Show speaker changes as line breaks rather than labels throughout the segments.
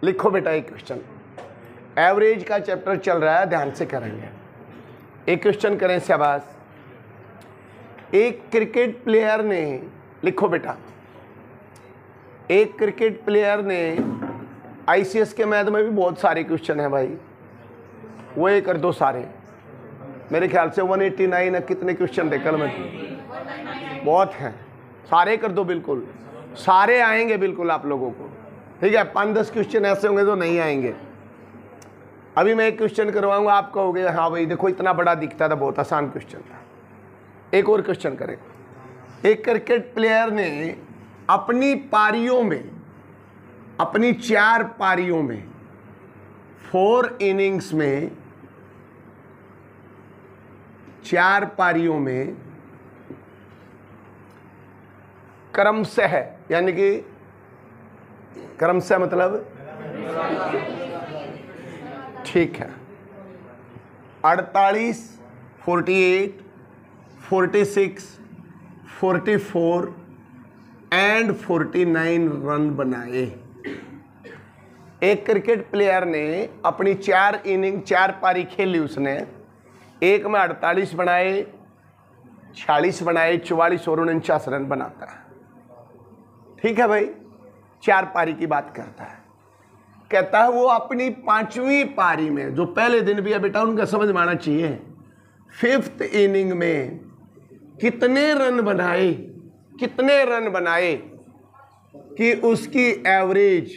लिखो बेटा एक क्वेश्चन, एवरेज का चैप्टर चल रहा है, ध्यान से करेंगे। एक क्वेश्चन करें शाबाश। एक क्रिकेट प्लेयर ने, लिखो बेटा, एक क्रिकेट प्लेयर ने, आईसीएस के मैथ में भी बहुत सारे क्वेश्चन हैं भाई, वो ये कर दो सारे। मेरे ख्याल से 189 है, कितने क्वेश्चन थे कल में? बहुत हैं, सारे कर दो, बिल्कुल सारे आएंगे बिल्कुल आप लोगों को, ठीक है। 5-10 क्वेश्चन ऐसे होंगे जो नहीं आएंगे। अभी मैं एक क्वेश्चन करवाऊंगा, आप कहोगे हाँ भाई देखो इतना बड़ा दिखता था, बहुत आसान क्वेश्चन था। एक और क्वेश्चन करें। एक क्रिकेट प्लेयर ने अपनी पारियों में, अपनी 4 पारियों में, 4 इनिंग्स में, 4 पारियों में क्रमशः, यानी कि क्रमशः मतलब ठीक है, 48, 48, 46, 44 एंड 49 रन बनाए। एक क्रिकेट प्लेयर ने अपनी 4 इनिंग, 4 पारी खेली उसने, एक में 48 बनाए, 46 बनाए, 44 और 49 रन बनाता है, ठीक है भाई। 4 पारी की बात करता है। कहता है वो अपनी 5वीं पारी में, जो पहले दिन भी है बेटा उनका समझ में आना चाहिए, 5th इनिंग में कितने रन बनाए, कितने रन बनाए कि उसकी एवरेज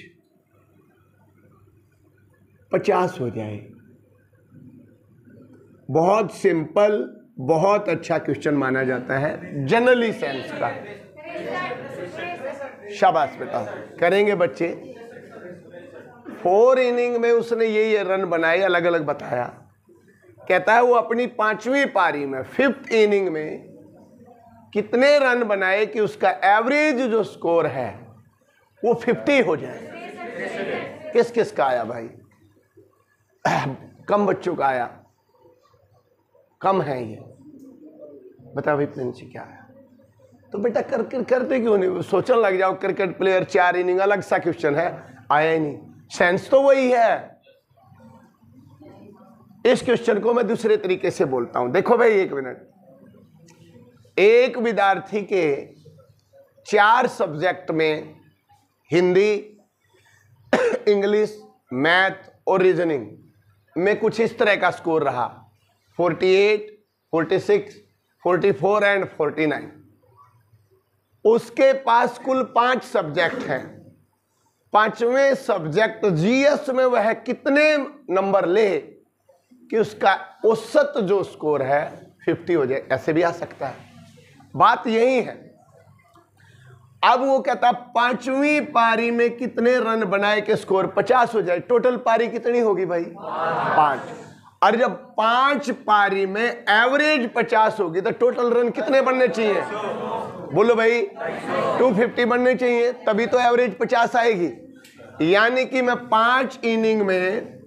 50 हो जाए। बहुत सिंपल, बहुत अच्छा क्वेश्चन माना जाता है जनरली सेंस का। शाबाश बेटा, करेंगे बच्चे। 4 इनिंग में उसने ये रन बनाए, अलग अलग बताया। कहता है वो अपनी 5वीं पारी में, 5th इनिंग में कितने रन बनाए कि उसका एवरेज जो स्कोर है वो 50 हो जाए। किस किस का आया भाई? कम बच्चों का आया, कम है ये, बता भाई प्रिंस क्या आया? तो बेटा करते क्यों नहीं, सोचने लग जाओ। क्रिकेट प्लेयर 4 इनिंग, अलग सा क्वेश्चन है, आया ही नहीं। सेंस तो वही है। इस क्वेश्चन को मैं दूसरे तरीके से बोलता हूं, देखो भाई एक मिनट। एक विद्यार्थी के 4 सब्जेक्ट में, हिंदी, इंग्लिश, मैथ और रीजनिंग में कुछ इस तरह का स्कोर रहा, 48, 46, 44 एंड 49। उसके पास कुल 5 सब्जेक्ट हैं। 5वें सब्जेक्ट जीएस में वह कितने नंबर ले कि उसका औसत जो स्कोर है 50 हो जाए? ऐसे भी आ सकता है, बात यही है। अब वो कहता 5वीं पारी में कितने रन बनाए कि स्कोर 50 हो जाए। टोटल पारी कितनी होगी भाई? 5। और जब 5 पारी में एवरेज 50 होगी तो टोटल रन कितने बनने चाहिए? बोलो भाई, 250 बनने चाहिए, तभी तो एवरेज 50 आएगी। यानी कि मैं 5 इनिंग में,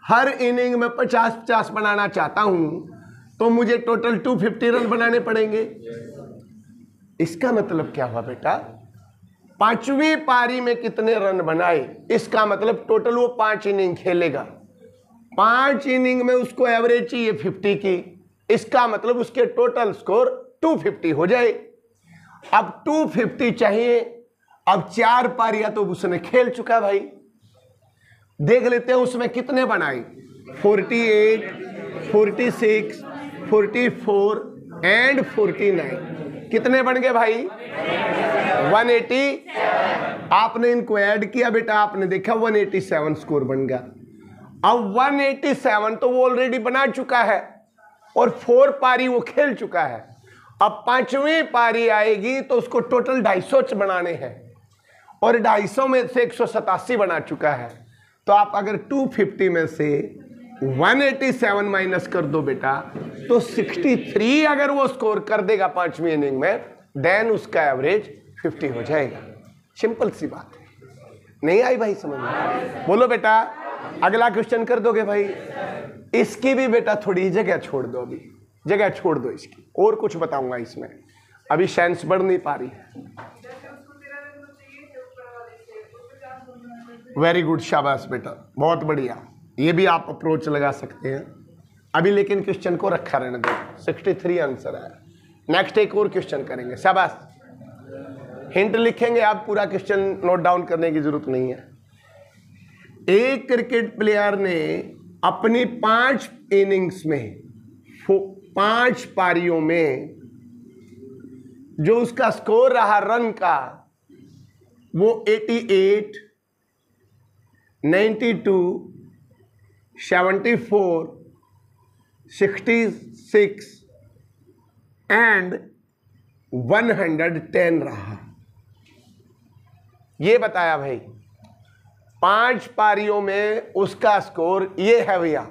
हर इनिंग में 50-50 बनाना चाहता हूं तो मुझे टोटल 250 रन बनाने पड़ेंगे। इसका मतलब क्या हुआ बेटा? 5वीं पारी में कितने रन बनाए, इसका मतलब टोटल वो 5 इनिंग खेलेगा। 5 इनिंग में उसको एवरेज चाहिए 50 की, इसका मतलब उसके टोटल स्कोर 250 हो जाए। अब 250 चाहिए, अब 4 पारियां तो उसने खेल चुका भाई। देख लेते हैं उसमें कितने बनाए। 48, 46, 44 एंड 49 कितने बन गए भाई? 180। आपने इनको ऐड किया बेटा, आपने देखा 187 स्कोर बन गया। अब 187 तो वो ऑलरेडी बना चुका है और 4 पारी वो खेल चुका है। अब 5वीं पारी आएगी तो उसको टोटल 250 बनाने हैं और 250 में से 187 बना चुका है। तो आप अगर 250 में से 187 माइनस कर दो बेटा तो 63 अगर वो स्कोर कर देगा 5वीं इनिंग में, देन उसका एवरेज 50 हो जाएगा। सिंपल सी बात है। नहीं आई भाई समझ में? बोलो बेटा, अगला क्वेश्चन कर दोगे भाई? इसकी भी बेटा थोड़ी जगह छोड़ दो, अभी जगह छोड़ दो इसकी, और कुछ बताऊंगा इसमें, अभी साइंस बढ़ नहीं पा रही है। वेरी गुड, शाबाश बेटा, बहुत बढ़िया। ये भी आप अप्रोच लगा सकते हैं अभी, लेकिन क्वेश्चन को रखा रहने दो। 63 आंसर है। नेक्स्ट एक और क्वेश्चन करेंगे, शाबाश। हिंट लिखेंगे आप, पूरा क्वेश्चन नोट डाउन करने की जरूरत नहीं है। एक क्रिकेट प्लेयर ने अपनी 5 इनिंग्स में 5 पारियों में जो उसका स्कोर रहा रन का वो 88, 92, 74, 66 एंड 110 रहा। ये बताया भाई 5 पारियों में उसका स्कोर ये है भैया।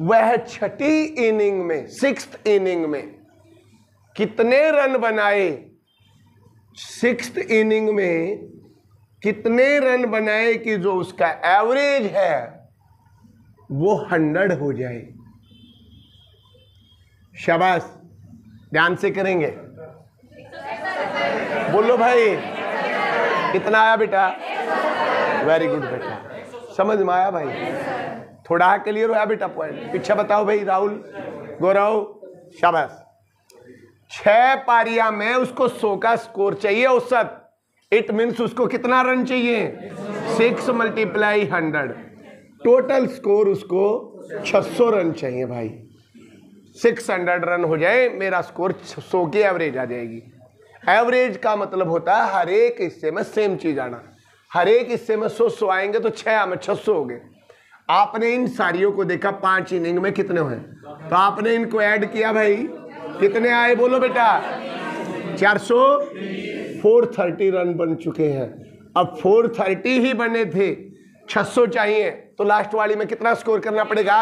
वह छठी इनिंग में, 6th इनिंग में कितने रन बनाए, 6th इनिंग में कितने रन बनाए कि जो उसका एवरेज है वो 100 हो जाए। शाबाश, ध्यान से करेंगे, बोलो भाई कितना आया बेटा? वेरी गुड बेटा, समझ में आया भाई? थोड़ा क्लियर हुआ बेटा पॉइंट? पीछे बताओ भाई, राहुल, गौरव, शाबाश। 6 पारियां में उसको 100 का स्कोर चाहिए औसत। इट मीन्स उसको कितना रन चाहिए? 6 × 100। टोटल स्कोर उसको 600 रन चाहिए भाई। 600 रन हो जाए, मेरा स्कोर 100 की एवरेज आ जाएगी। एवरेज का मतलब होता है हर एक हिस्से में सेम चीज आना। हर एक हिस्से में 100 आएंगे तो 6 में 600 हो गए। आपने इन सारियों को देखा 5 इनिंग में कितने हुए, तो आपने इनको ऐड किया भाई, कितने आए बोलो बेटा? 400, 430 रन बन चुके हैं। अब 430 ही बने थे, 600 चाहिए, तो लास्ट वाली में कितना स्कोर करना पड़ेगा?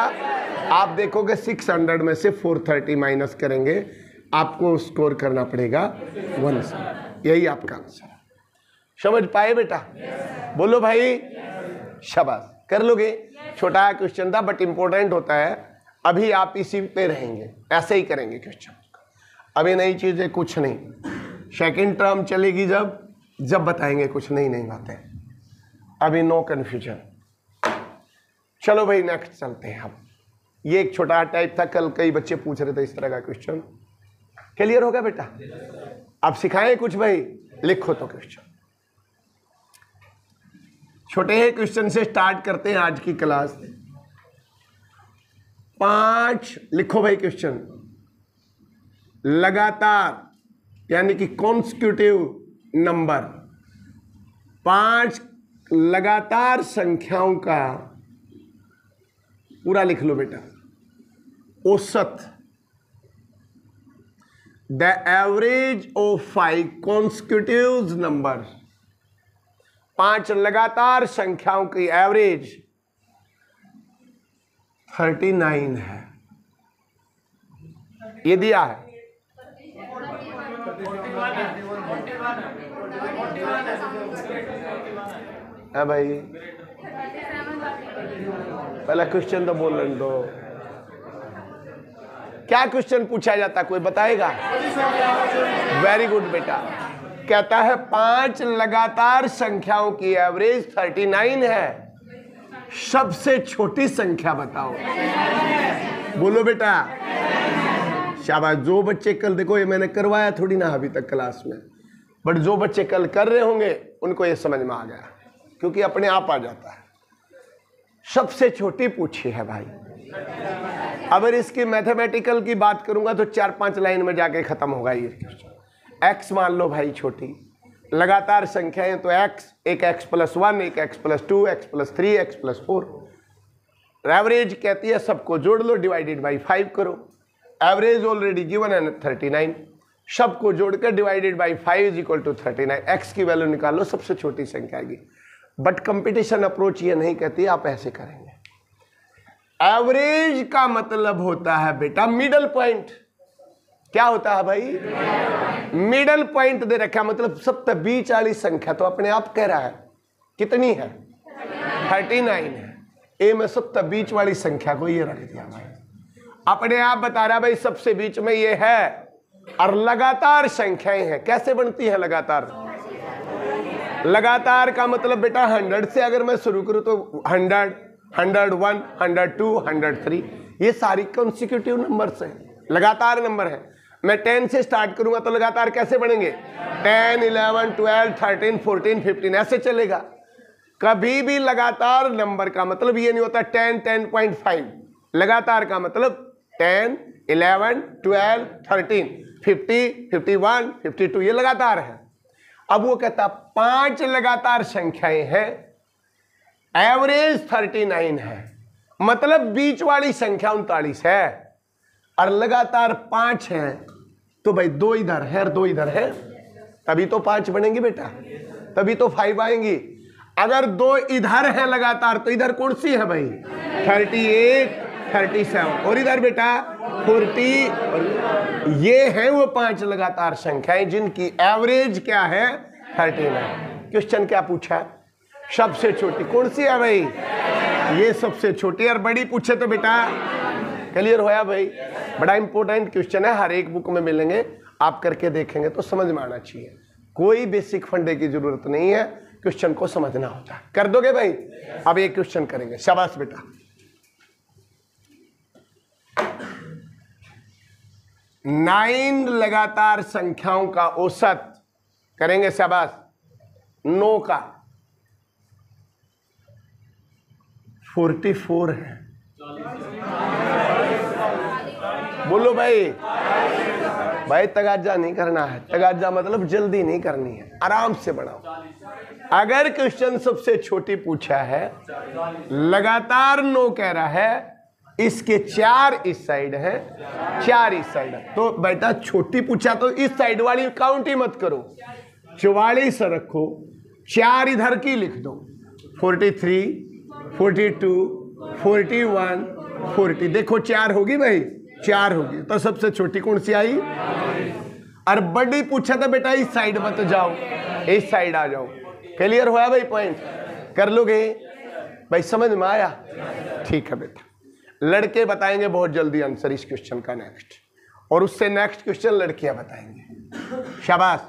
आप देखोगे 600 में से 430 माइनस करेंगे, आपको स्कोर करना पड़ेगा 1। यही आपका आंसर है। समझ पाए बेटा? बोलो भाई, शाबाश, कर लोगे। छोटा क्वेश्चन था बट इंपॉर्टेंट होता है। अभी आप इसी पे रहेंगे, ऐसे ही करेंगे क्वेश्चन। अभी नई चीजें कुछ नहीं, सेकंड टर्म चलेगी जब बताएंगे कुछ नई नई बातें। अभी नो कंफ्यूजन। चलो भाई नेक्स्ट चलते हैं। हम ये एक छोटा टाइप था, कल कई बच्चे पूछ रहे थे इस तरह का क्वेश्चन। क्लियर हो गया बेटा? अब सिखाएं कुछ भाई, लिखो तो क्वेश्चन। छोटे ही क्वेश्चन से स्टार्ट करते हैं आज की क्लास। 5 लिखो भाई क्वेश्चन। लगातार यानी कि कॉन्सेक्यूटिव नंबर, 5 लगातार संख्याओं का पूरा लिख लो बेटा। औसत, the average of 5 consecutive number, 5 लगातार संख्याओं की एवरेज 39 है। ये दिया है। है भाई, पहला क्वेश्चन तो बोलने दो। क्या क्वेश्चन पूछा जाता, कोई बताएगा? वेरी गुड बेटा। कहता है 5 लगातार संख्याओं की एवरेज 39 है, सबसे छोटी संख्या बताओ। बोलो बेटा, शाबाश। जो बच्चे कल, देखो ये मैंने करवाया थोड़ी ना अभी तक क्लास में, बट जो बच्चे कल कर रहे होंगे उनको ये समझ में आ गया, क्योंकि अपने आप आ जाता है। सबसे छोटी पूछी है भाई। अगर इसकी मैथमेटिकल की बात करूंगा तो 4-5 लाइन में जाके खत्म होगा ये क्वेश्चन। एक्स मान लो भाई छोटी, लगातार संख्याएं तो एक्स, एक एक्स प्लस 1, एक x plus 2, x plus 3, x plus 4। Average कहती है सबको जोड़ लो, डिवाइडेड बाई 5 करो। एवरेज ऑलरेडी गिवन है 39, सबको जोड़कर divided by 5 is equal to 39। X की वैल्यू निकालो, सबसे छोटी संख्या आएगी। बट कंपटीशन अप्रोच ये नहीं कहती, आप ऐसे करेंगे। एवरेज का मतलब होता है बेटा मिडल पॉइंट। क्या होता है भाई? मिडल पॉइंट दे रखा, मतलब सबसे बीच वाली संख्या तो अपने आप कह रहा है कितनी है? 39 है। ए में सबसे बीच वाली संख्या को ये रख दिया भाई, अपने आप बता रहा भाई सबसे बीच में ये है। और लगातार संख्याएं हैं, कैसे बनती है लगातार? लगातार का मतलब बेटा 100 से अगर मैं शुरू करूं तो 100, 101, 102, 103, ये सारी कॉन्सिक्यूटिव नंबर्स हैं, लगातार नंबर है। मैं 10 से स्टार्ट करूंगा तो लगातार कैसे बढ़ेंगे? 10, 11, 12, 13, 14, 15 ऐसे चलेगा। कभी भी लगातार नंबर का मतलब ये नहीं होता 10, 10.5। लगातार का मतलब 10, 11, 12, 13, 50, 51, 52, ये लगातार है। अब वो कहता 5 लगातार संख्याएं हैं, एवरेज 39 है, मतलब बीच वाली संख्या 39 है, और लगातार 5 है, तो भाई 2 इधर है और 2 इधर है, तभी तो 5 बनेंगी बेटा, तभी तो 5 आएंगी। अगर 2 इधर है लगातार तो इधर कौन सी है भाई? 38, 37, और इधर बेटा 40, और ये है वो 5 लगातार संख्याएं जिनकी एवरेज क्या है? 39। क्वेश्चन क्या पूछा? सबसे छोटी कौन सी है भाई? ये सबसे छोटी, और बड़ी पूछे तो बेटा क्लियर होया भाई। बड़ा इंपॉर्टेंट क्वेश्चन है, हर एक बुक में मिलेंगे, आप करके देखेंगे तो समझ में आना चाहिए। कोई बेसिक फंडे की जरूरत नहीं है, क्वेश्चन को समझना होता है। कर दोगे भाई? अब एक क्वेश्चन करेंगे, शाबाश बेटा। 9 लगातार संख्याओं का औसत करेंगे, शाबाश। 9 का 44 है, बोलो भाई। भाई तगाजा नहीं करना है, तगाजा मतलब जल्दी नहीं करनी है, आराम से बढ़ाओ। अगर क्वेश्चन सबसे छोटी पूछा है, लगातार 9 कह रहा है, इसके 4 इस साइड है, 4 इस साइड है, तो बेटा छोटी पूछा तो इस साइड वाली काउंट ही मत करो, 44 रखो, 4 इधर की लिख दो, 43, 42, 41, 40। देखो 4 होगी भाई, 4 होगी, तो सबसे छोटी कौन सी आई? और बड़ी पूछा था बेटा इस साइड मत जाओ, इस साइड आ जाओ। क्लियर हुआ भाई? पॉइंट कर लोगे भाई? समझ में आया? ठीक है बेटा। लड़के बताएंगे बहुत जल्दी आंसर इस क्वेश्चन का नेक्स्ट, और उससे नेक्स्ट क्वेश्चन लड़कियां बताएंगे। शाबाश,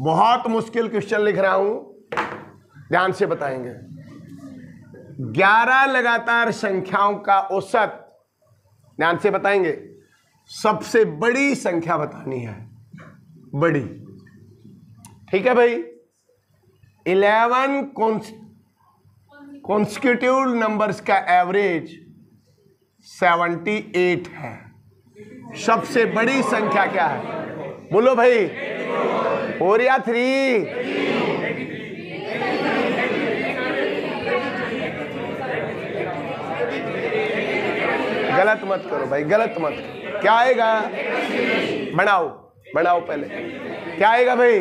बहुत मुश्किल क्वेश्चन लिख रहा हूं, ध्यान से बताएंगे। 11 लगातार संख्याओं का औसत, ध्यान से बताएंगे। सबसे बड़ी संख्या बतानी है, बड़ी, ठीक है भाई। 11 कॉन्स्टिट्यूटिव नंबर्स का एवरेज 78 है। सबसे बड़ी संख्या क्या है? बोलो भाई। 4 या 3? गलत मत करो भाई, गलत मत करो। क्या आएगा? बनाओ बनाओ पहले, क्या आएगा भाई?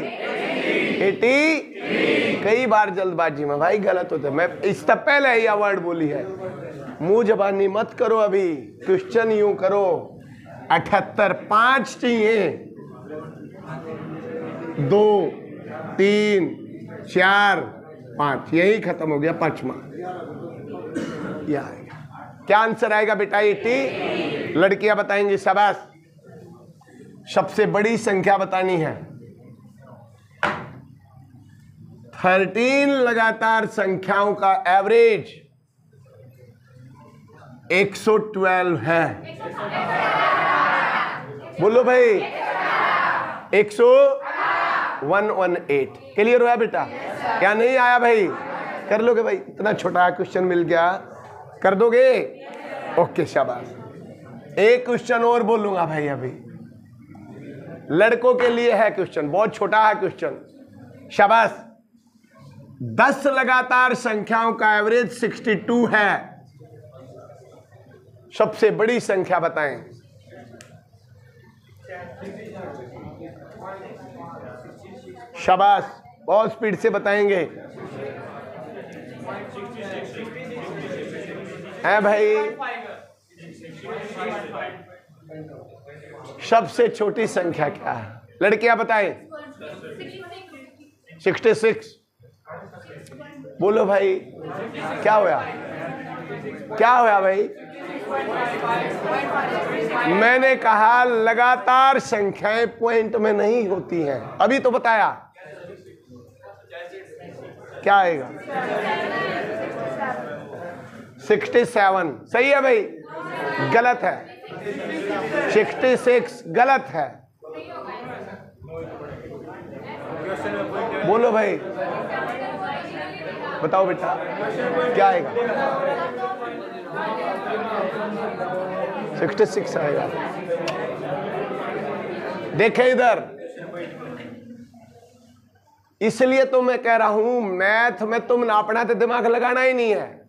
80। कई बार जल्दबाजी में भाई गलत होता है, मैं इससे पहले यह वर्ड बोली है, मुंह जबानी मत करो। अभी क्वेश्चन यूं करो, 78, 5 चाहिए, 2, 3, 4, 5, यही खत्म हो गया 5वां। यह आएगा, क्या आंसर आएगा बेटा? 80। लड़कियां बताएंगी, शाबाश। सबसे बड़ी संख्या बतानी है। 13 लगातार संख्याओं का एवरेज 112 है। बोलो भाई। 118। क्लियर हुआ बेटा? क्या नहीं आया भाई? कर लोगे भाई? इतना छोटा क्वेश्चन मिल गया, कर दोगे? ओके शाबाश। एक क्वेश्चन और बोलूंगा भाई, अभी लड़कों के लिए है क्वेश्चन, बहुत छोटा है क्वेश्चन, शाबाश। 10 लगातार संख्याओं का एवरेज 62 है। सबसे बड़ी संख्या बताएं। शाबाश, बहुत स्पीड से बताएंगे। है भाई? सबसे छोटी संख्या क्या है? लड़कियां बताएं। 66। बोलो भाई, क्या होया? क्या होया भाई? मैंने कहा लगातार संख्याएं पॉइंट में नहीं होती हैं, अभी तो बताया। क्या आएगा? 67 सही है भाई, गलत है। 66 गलत है। बोलो भाई, बताओ बेटा क्या आएगा? 66 आएगा। देखे इधर, इसलिए तो मैं कह रहा हूं मैथ में तुम ना अपना तो दिमाग लगाना ही नहीं है।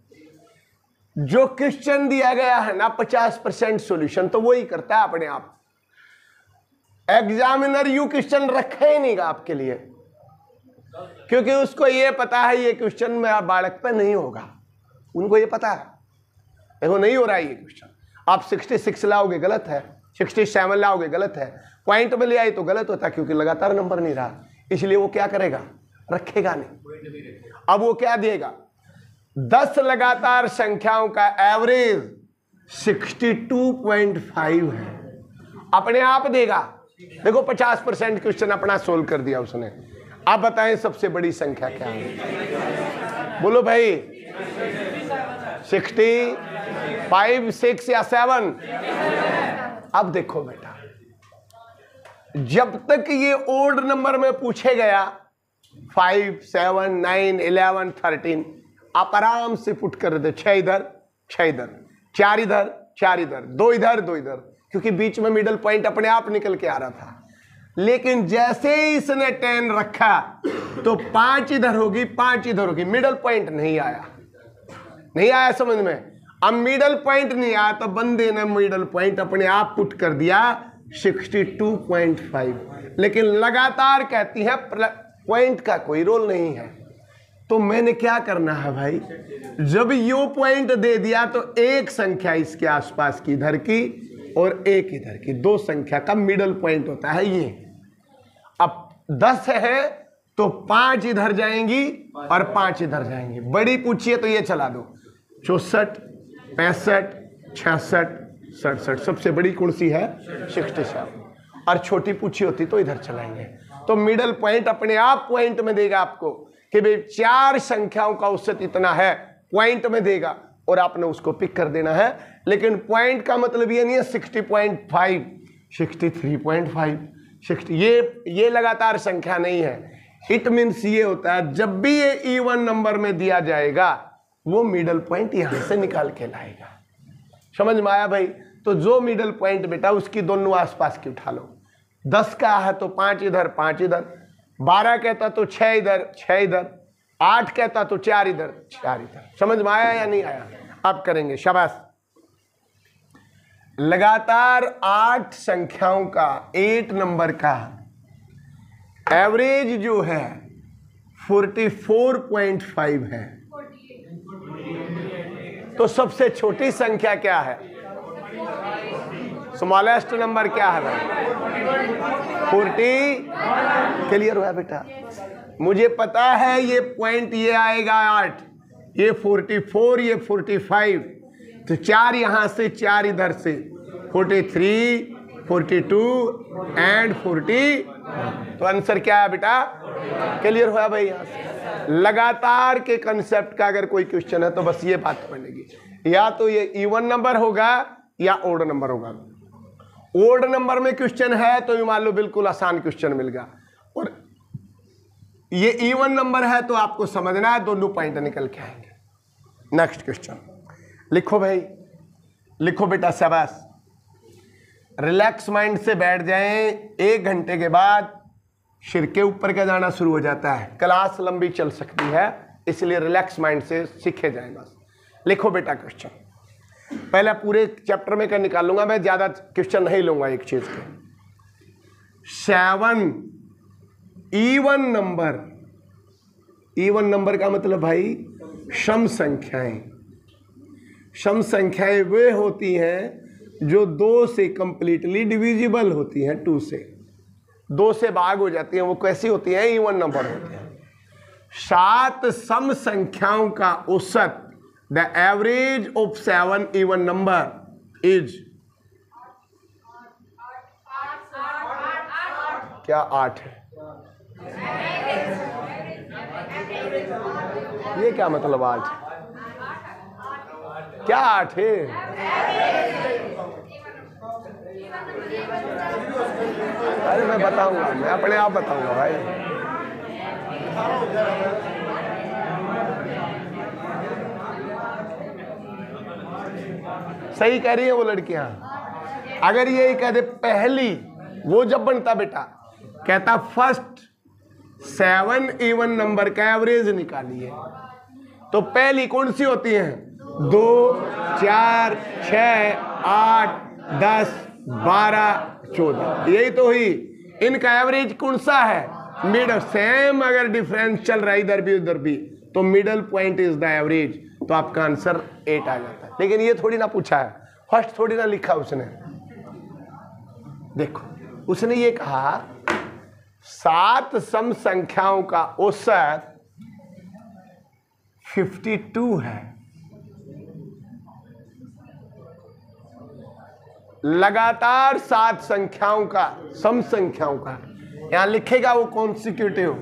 जो क्वेश्चन दिया गया है ना 50% सॉल्यूशन तो वो ही करता है अपने आप। एग्जामिनर यू क्वेश्चन रखे ही नहीं आपके लिए, क्योंकि उसको ये पता है ये क्वेश्चन में बालक पे नहीं होगा। उनको ये पता है देखो नहीं हो रहा है ये क्वेश्चन। आप 66 लाओगे गलत है, 67 लाओगे गलत है, पॉइंट में ले आई तो गलत होता क्योंकि लगातार नंबर नहीं रहा, इसलिए वो क्या करेगा? रखेगा नहीं। अब वो क्या देगा? 10 लगातार संख्याओं का एवरेज 62.5 है, अपने आप देगा। देखो 50% क्वेश्चन अपना सोल्व कर दिया उसने। आप बताएं सबसे बड़ी संख्या क्या है? बोलो भाई, 65, 6 या 7? अब देखो बेटा, जब तक ये ओड नंबर में पूछे गया 5, 7, 9, 11, 13 आप आराम से पुट कर दे। 6 इधर 6 इधर, 4 इधर 4 इधर, 2 इधर 2 इधर, क्योंकि बीच में मिडल पॉइंट अपने आप निकल के आ रहा था। लेकिन जैसे ही इसने 10 रखा तो 5 इधर होगी 5 इधर होगी, मिडल पॉइंट नहीं आया। नहीं आया समझ में? अब मिडल पॉइंट नहीं आया तो बंदे ने मिडल पॉइंट अपने आप पुट कर दिया 62.5। लेकिन लगातार कहती है पॉइंट का कोई रोल नहीं है। तो मैंने क्या करना है भाई, जब यू पॉइंट दे दिया तो एक संख्या इसके आसपास की इधर की और एक इधर की, 2 संख्या का मिडल पॉइंट होता है ये। अब 10 है तो 5 इधर जाएंगी और 5 इधर जाएंगी। बड़ी पूछिए तो ये चला दो 64, 65, 66, 67। सबसे बड़ी कौन सी है? 67। और छोटी पूछी होती तो इधर चलाएंगे। तो मिडल पॉइंट अपने आप पॉइंट में देगा आपको कि भाई 4 संख्याओं का औसत इतना है, पॉइंट में देगा और आपने उसको पिक कर देना है। लेकिन पॉइंट का मतलब ये नहीं है 60.5, 63.5, 60, ये लगातार संख्या नहीं है। इट मीन्स ये होता है जब भी ये इवन नंबर में दिया जाएगा वो मिडल पॉइंट यहां से निकाल के लाएगा। समझ में आया भाई? तो जो मिडल पॉइंट बेटा उसकी दोनों आसपास की उठा लो। 10 का है तो 5 इधर 5 इधर, 12 कहता तो 6 इधर 6 इधर, 8 कहता तो 4 इधर 4 इधर। समझ में आया या नहीं आया? अब करेंगे, शाबाश। लगातार 8 संख्याओं का 8 नंबर का एवरेज जो है 44.5 है। तो सबसे छोटी संख्या क्या है? स्मॉलेस्ट नंबर क्या है भाई? 40। क्लियर हुआ बेटा? मुझे पता है ये पॉइंट ये आएगा 8, ये 44, ये 45, तो 4 यहां से 4 इधर से 43, 42 एंड 40। तो आंसर क्या है बेटा? क्लियर हुआ भाई? यहां से लगातार के कंसेप्ट का अगर कोई क्वेश्चन है तो बस ये बात बनेगी, या तो ये इवन नंबर होगा या ओड नंबर होगा। ओड नंबर में क्वेश्चन है तो ये मान लो बिल्कुल आसान क्वेश्चन मिल गया, और ये इवन नंबर है तो आपको समझना है दोनों पॉइंट निकल के आएंगे। नेक्स्ट क्वेश्चन लिखो भाई, लिखो बेटा, शाबाश। रिलैक्स माइंड से बैठ जाएं। 1 घंटे के बाद सिर के ऊपर का जाना शुरू हो जाता है, क्लास लंबी चल सकती है, इसलिए रिलैक्स माइंड से सीखे जाएं बस। लिखो बेटा क्वेश्चन, पहले पूरे चैप्टर में कर निकालूंगा मैं, ज्यादा क्वेश्चन नहीं लूंगा एक चीज के। 7 इवन नंबर, इवन नंबर का मतलब भाई सम संख्याएं। सम संख्याएं वे होती हैं जो 2 से कंप्लीटली डिविजिबल होती हैं, 2 से 2 से भाग हो जाती हैं। वो कैसी होती हैं? इवन नंबर होते हैं। 7 सम संख्याओं का औसत, the average of 7 even number is, क्या 8 है? ये क्या मतलब 8? क्या 8 है? अरे मैं बताऊंगा, मैं अपने आप बताऊंगा भाई। सही कह रही है वो लड़कियां। अगर ये कह दे पहली, वो जब बनता बेटा कहता फर्स्ट 7 इवन नंबर का एवरेज निकालिए, तो पहली कौन सी होती है? 2, 4, 6, 8, 10, 12, 14, यही तो हुई। इनका एवरेज कौन सा है? मिडल। सेम अगर डिफरेंस चल रहा है इधर भी उधर भी, तो middle point is the average, तो आपका आंसर 8 आ जाता है। लेकिन ये थोड़ी ना पूछा है, फर्स्ट थोड़ी ना लिखा उसने। देखो उसने ये कहा 7 सम संख्याओं का औसत 52 है। लगातार 7 संख्याओं का, सम संख्याओं का, यहां लिखेगा वो कॉन्सिक्यूटिव।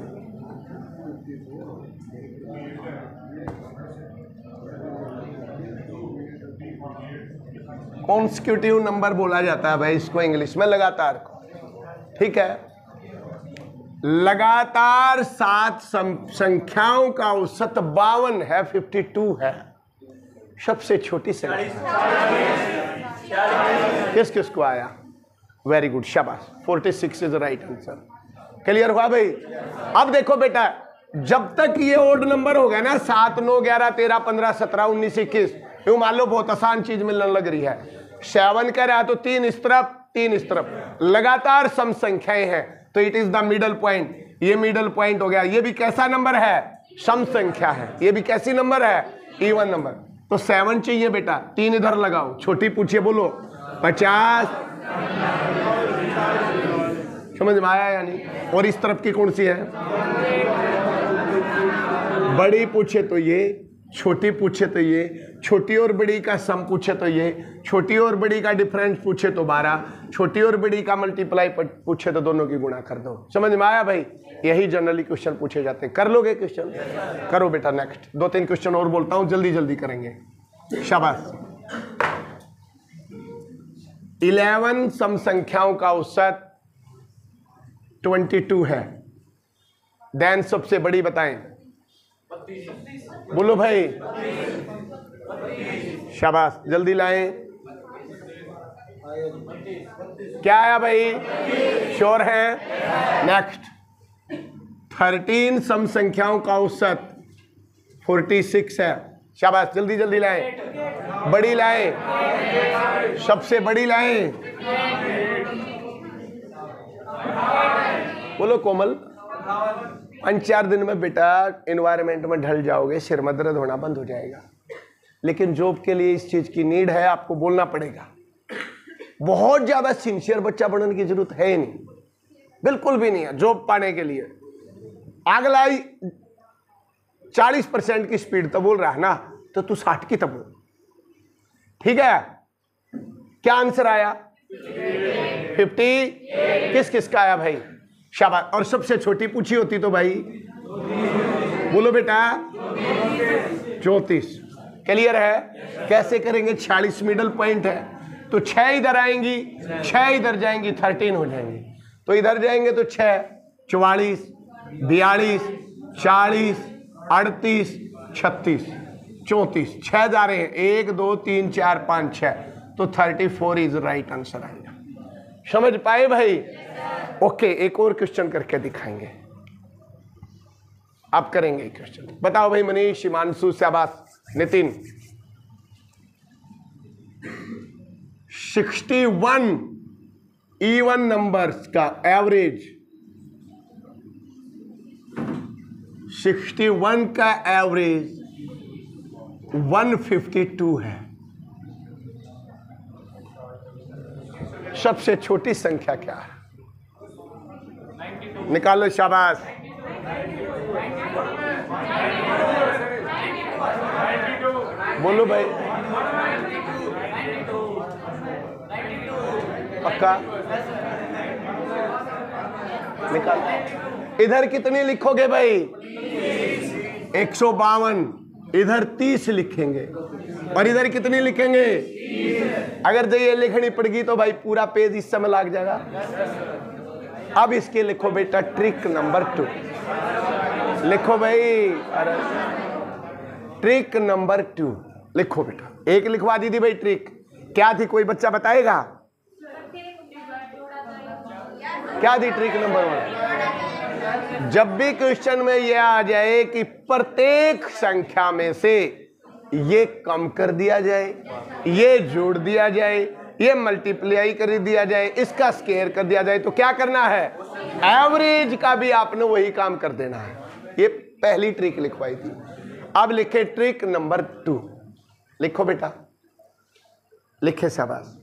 कॉन्सिक्यूटिव नंबर बोला जाता है भाई इसको इंग्लिश में, लगातार को। ठीक है, लगातार 7 संख्याओं का औसत 52 है, 52 है। सबसे छोटी संख्या किस किस को आया? वेरी गुड, शाबाश, 46 इज राइट आंसर। क्लियर हुआ भाई? अब देखो बेटा, जब तक ये ओड नंबर हो गया ना, 7, 9, 11, 13, 15, 17, 19, 21, यूं मान लो बहुत आसान चीज मिलने लग रही है। 7 कह रहा है तो 3 इस तरफ, 3 इस तरफ, लगातार सम संख्याएं हैं, तो it is the middle point. ये मिडल पॉइंट हो गया। ये भी कैसा नंबर है? सम संख्या है। ये भी कैसी नंबर है? Even number. तो 7 चाहिए बेटा, 3 इधर लगाओ, छोटी पूछिए, बोलो 50। समझ में आया या नहीं? और इस तरफ की कौन सी है? बड़ी पूछे तो ये, छोटी पूछे तो ये, छोटी और बड़ी का सम पूछे तो ये, छोटी और बड़ी का डिफरेंस पूछे तो 12, छोटी और बड़ी का मल्टीप्लाई पूछे तो दोनों की गुणा कर दो। समझ में आया भाई? यही जनरली क्वेश्चन पूछे जाते हैं। कर लोगे क्वेश्चन? करो बेटा। नेक्स्ट 2-3 क्वेश्चन और बोलता हूं, जल्दी जल्दी करेंगे। शाबाश। 11 सम संख्याओं का औसत 22 है। देन सबसे बड़ी बताएं, बोलो भाई। शाबाश, जल्दी लाएं। क्या आया भाई? श्योर है? नेक्स्ट 13 सम संख्याओं का औसत 46 है। शाबाश, जल्दी जल्दी लाएं। बड़ी लाएं, सबसे बड़ी लाएं। बोलो कोमल। 5-4 दिन में बेटा एनवायरनमेंट में ढल जाओगे, सिर में दर्द होना बंद हो जाएगा। लेकिन जॉब के लिए इस चीज की नीड है, आपको बोलना पड़ेगा। बहुत ज्यादा सिंसियर बच्चा बनने की जरूरत है ही नहीं, बिल्कुल भी नहीं है जॉब पाने के लिए। अगला 40% की स्पीड तो बोल रहा है ना, तो तू 60 की तो बोल। ठीक है, क्या आंसर आया? 50। किस किस का आया भाई? शाबाश। और सबसे छोटी पूछी होती तो भाई, बोलो बेटा 34। क्लियर है? कैसे करेंगे? 46 मिडल पॉइंट है, तो 6 इधर आएंगी, 6 इधर जाएंगी, 13 हो जाएंगी। तो इधर जाएंगे तो 6, 44, 42, 40, 38, 36, 34, 6 जा रहे हैं। 1, 2, 3, 4, 5, 6, तो 34 इज राइट आंसर आएगा। समझ पाए भाई? ओके, एक और क्वेश्चन करके दिखाएंगे। आप करेंगे क्वेश्चन। बताओ भाई, मनीष, हिमांशु, शाबाश, नितिन। 61 इवन नंबर्स का एवरेज, 61 का एवरेज 152 है। सबसे छोटी संख्या क्या है? निकालो, शाबाश। बोलो भाई, पक्का? निकालो। इधर कितनी लिखोगे भाई? 152, इधर 30 लिखेंगे और इधर कितनी लिखेंगे? अगर जो ये लिखनी पड़ेगी तो भाई पूरा पेज इस समय लग जाएगा। अब इसके लिखो बेटा ट्रिक नंबर 2, लिखो भाई। अरे ट्रिक नंबर 2 लिखो बेटा। एक लिखवा दी थी भाई ट्रिक, क्या थी कोई बच्चा बताएगा? क्या थी ट्रिक नंबर 1? जब भी क्वेश्चन में यह आ जाए कि प्रत्येक संख्या में से ये कम कर दिया जाए, ये जोड़ दिया जाए, ये मल्टीप्लाई कर दिया जाए, इसका स्क्वायर कर दिया जाए, तो क्या करना है? एवरेज का भी आपने वही काम कर देना है। ये पहली ट्रिक लिखवाई थी। अब लिखे ट्रिक नंबर 2, लिखो बेटा, लिखे शाबाश।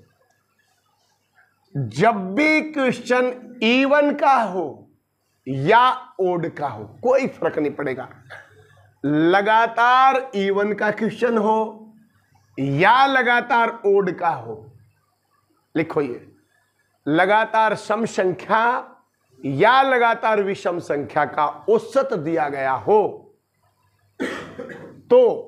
जब भी क्वेश्चन इवन का हो या ओड का हो, कोई फर्क नहीं पड़ेगा, लगातार इवन का क्वेश्चन हो या लगातार ओड का हो, लिखो ये लगातार सम संख्या या लगातार विषम संख्या का औसत दिया गया हो, तो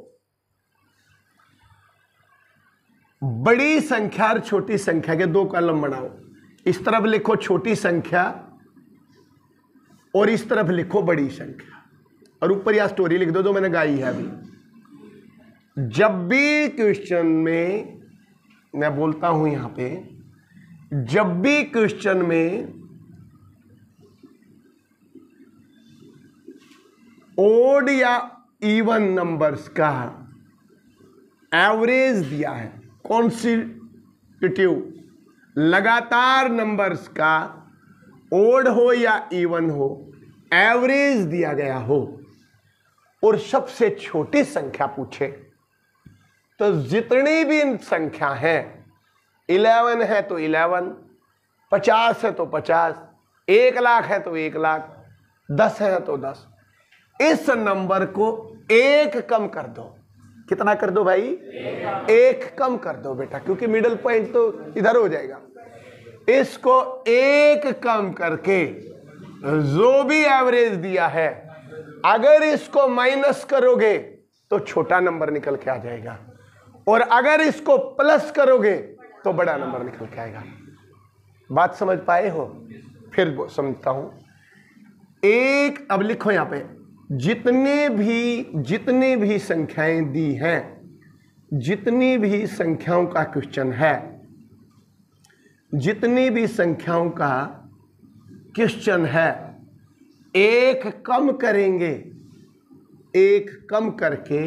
बड़ी संख्या और छोटी संख्या के 2 कॉलम बनाओ। इस तरफ लिखो छोटी संख्या और इस तरफ लिखो बड़ी संख्या, और ऊपर यह स्टोरी लिख दो जो मैंने गाई है अभी। जब भी क्वेश्चन में, मैं बोलता हूं यहां पे, जब भी क्वेश्चन में ओड या इवन नंबर्स का एवरेज दिया है, कॉन्सिक्यूटिव लगातार नंबर्स का ओड हो या इवन हो, एवरेज दिया गया हो और सबसे छोटी संख्या पूछे, तो जितनी भी संख्या है, 11 है तो 11, 50 है तो 50, 1 लाख है तो 1 लाख, 10 है तो 10, इस नंबर को 1 कम कर दो। कितना कर दो भाई? 1 कम कर दो बेटा, क्योंकि मिडिल पॉइंट तो इधर हो जाएगा। इसको 1 कम करके जो भी एवरेज दिया है, अगर इसको माइनस करोगे तो छोटा नंबर निकल के आ जाएगा, और अगर इसको प्लस करोगे तो बड़ा नंबर निकल के आएगा। बात समझ पाए हो? फिर समझता हूं। एक, अब लिखो यहां पे, जितनी भी संख्याएं दी हैं, जितनी भी संख्याओं का क्वेश्चन है, जितनी भी संख्याओं का क्वेश्चन है, 1 कम करेंगे, 1 कम करके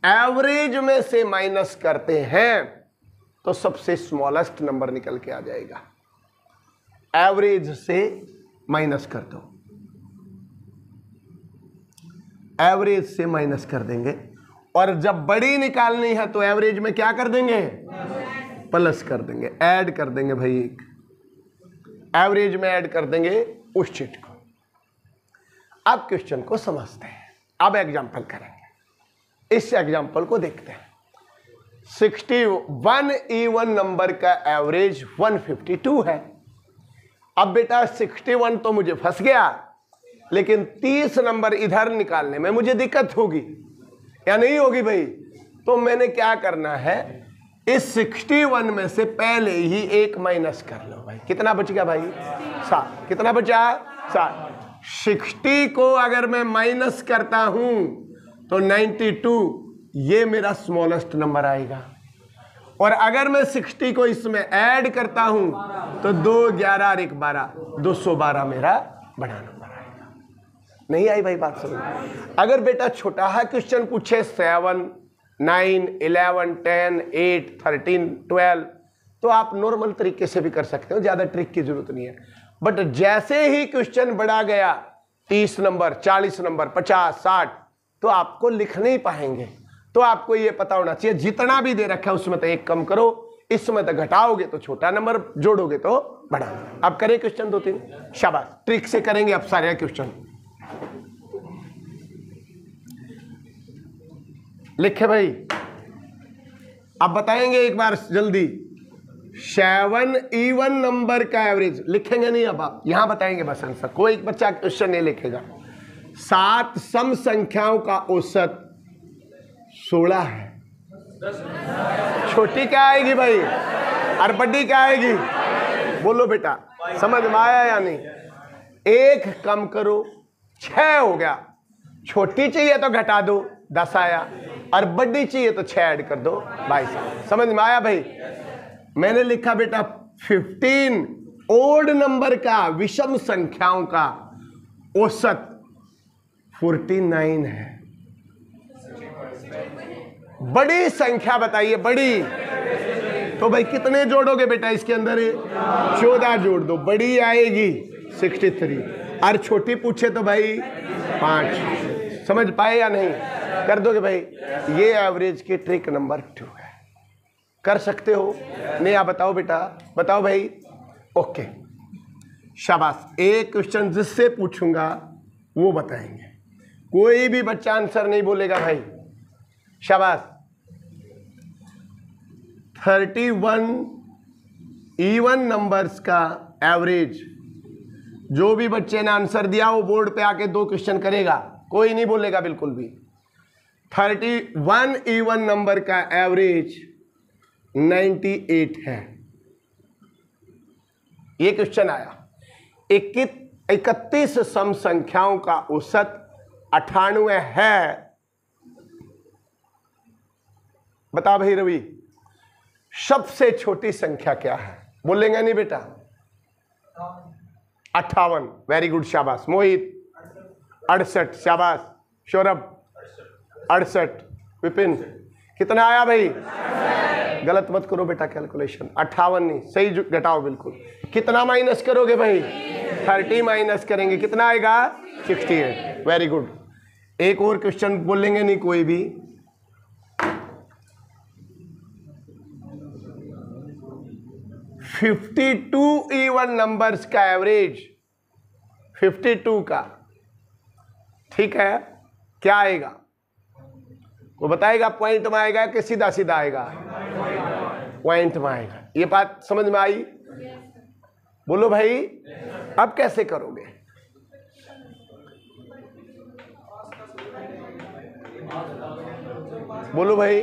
एवरेज में से माइनस करते हैं तो सबसे स्मॉलेस्ट नंबर निकल के आ जाएगा। एवरेज से माइनस कर दो, एवरेज से माइनस कर देंगे, और जब बड़ी निकालनी है तो एवरेज में क्या कर देंगे? प्लस कर देंगे, ऐड कर देंगे भाई, एक एवरेज में ऐड कर देंगे उस चीज को। अब क्वेश्चन को समझते हैं, अब एग्जांपल करेंगे। इस एग्जांपल को देखते हैं। 61 इवन नंबर का एवरेज 152 है। अब बेटा 61 तो मुझे फंस गया, लेकिन 30 नंबर इधर निकालने में मुझे दिक्कत होगी या नहीं होगी भाई? तो मैंने क्या करना है, इस 61 में से पहले ही 1 माइनस कर लो भाई। कितना बच गया भाई? 7। कितना बचा? 7। 60 को अगर मैं माइनस करता हूं तो 92, ये मेरा स्मॉलेस्ट नंबर आएगा, और अगर मैं 60 को इसमें ऐड करता हूं तो 2, 11 और 1, 12, 212 मेरा बड़ा नंबर आएगा। नहीं आई भाई बात समझ? अगर बेटा छोटा है क्वेश्चन पूछे 7, 9, 11, 10, 8, 13, 12, तो आप नॉर्मल तरीके से भी कर सकते हो, ज्यादा ट्रिक की जरूरत नहीं है। बट जैसे ही क्वेश्चन बढ़ा गया 30 नंबर, 40 नंबर, 50, 60, तो आपको लिख नहीं पाएंगे। तो आपको ये पता होना चाहिए जितना भी दे रखा है उसमें तो 1 कम करो, इसमें तो घटाओगे तो छोटा नंबर, जोड़ोगे तो बड़ा। अब करें क्वेश्चन 2-3, शाबाश, ट्रिक से करेंगे अब सारे क्वेश्चन। लिखे भाई, अब बताएंगे एक बार जल्दी। 7 इवन नंबर का एवरेज लिखेंगे नहीं, अब आप यहां बताएंगे बस आंसर, कोई बच्चा क्वेश्चन नहीं लिखेगा। 7 सम संख्याओं का औसत 16 है। छोटी क्या आएगी भाई और बड़ी क्या आएगी? बोलो बेटा, समझ में आया या नहीं? 1 कम करो 6 हो गया। छोटी चाहिए तो घटा दो 10 आया, और बड़ी चाहिए तो 6 ऐड कर दो 22। समझ में आया भाई? मैंने लिखा बेटा 15 ओड नंबर का, विषम संख्याओं का औसत 49 है। बड़ी संख्या बताइए, बड़ी। तो भाई कितने जोड़ोगे बेटा इसके अंदर? 14 जोड़ दो, बड़ी आएगी 63, और छोटी पूछे तो भाई 5। समझ पाए या नहीं? कर दोगे भाई? ये एवरेज की ट्रिक नंबर 2 है। कर सकते हो? नहीं आप बताओ बेटा, बताओ भाई। ओके, शाबाश। एक क्वेश्चन जिससे पूछूंगा वो बताएंगे, कोई भी बच्चा आंसर नहीं बोलेगा भाई। शाबाश। 31 इवन नंबर्स का एवरेज, जो भी बच्चे ने आंसर दिया वो बोर्ड पे आके 2 क्वेश्चन करेगा, कोई नहीं बोलेगा बिल्कुल भी। 31 इवन नंबर का एवरेज 98 है। ये क्वेश्चन आया। 31 सम संख्याओं का औसत 98 है। बता भाई रवि, सबसे छोटी संख्या क्या है? बोलेंगे नहीं बेटा? 58। वेरी गुड, शाबाश। मोहित 68, शाबाश। सौरभ 68। विपिन कितना आया भाई? गलत मत करो बेटा कैलकुलेशन, 58 नहीं, सही घटाओ बिल्कुल। कितना माइनस करोगे भाई? 30 माइनस करेंगे, कितना आएगा? 68। Very good. एक और क्वेश्चन बोलेंगे नहीं कोई भी? 52 इवन नंबर्स का एवरेज, 52 का, ठीक है, क्या आएगा? वो बताएगा। पॉइंट में आएगा कि सीधा सीधा आएगा? पॉइंट में आएगा। ये बात समझ में आई? बोलो भाई, अब कैसे करोगे? बोलो भाई,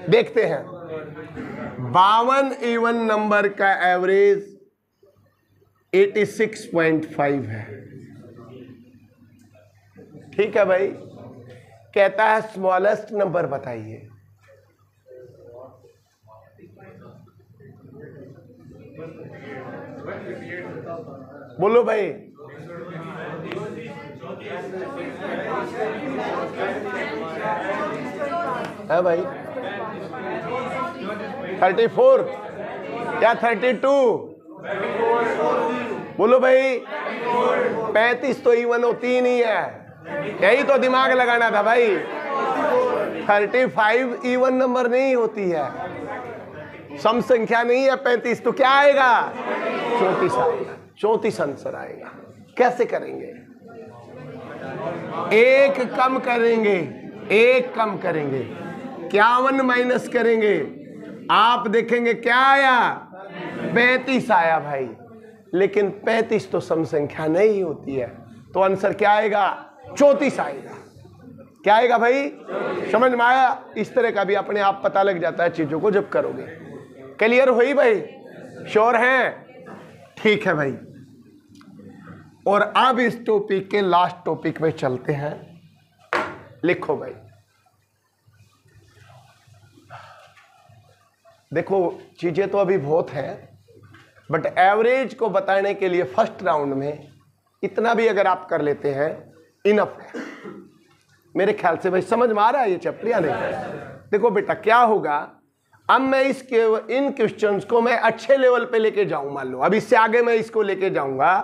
देखते हैं। 52 इवन नंबर का एवरेज 86.5 है। ठीक है भाई। कहता है स्मॉलेस्ट नंबर बताइए। बोलो भाई। है भाई? 34 या 32? बोलो भाई। 35 तो इवन होती ही नहीं है, यही तो दिमाग लगाना था भाई। 35 इवन नंबर नहीं होती है, सम संख्या नहीं है 35, तो क्या आएगा? 34 आएगा। 34 आंसर आएगा। कैसे करेंगे? एक कम करेंगे, एक कम करेंगे, 51 माइनस करेंगे, आप देखेंगे क्या आया? 35 आया भाई। लेकिन 35 तो सम संख्या नहीं होती है, तो आंसर क्या आएगा? 34 आएगा। क्या आएगा भाई? समझ में आया? इस तरह का भी अपने आप पता लग जाता है चीजों को जब करोगे। क्लियर हुई भाई? श्योर हैं? ठीक है भाई। और अब इस टॉपिक के लास्ट टॉपिक पे चलते हैं। लिखो भाई। देखो चीजें तो अभी बहुत हैं, बट एवरेज को बताने के लिए फर्स्ट राउंड में इतना भी अगर आप कर लेते हैं इनफ है मेरे ख्याल से। भाई समझ में आ रहा है ये चैप्टर या नहीं? देखो बेटा क्या होगा, अब मैं इन क्वेश्चंस को मैं अच्छे लेवल पे लेके जाऊं। मान लो अब इससे आगे मैं इसको लेके जाऊंगा,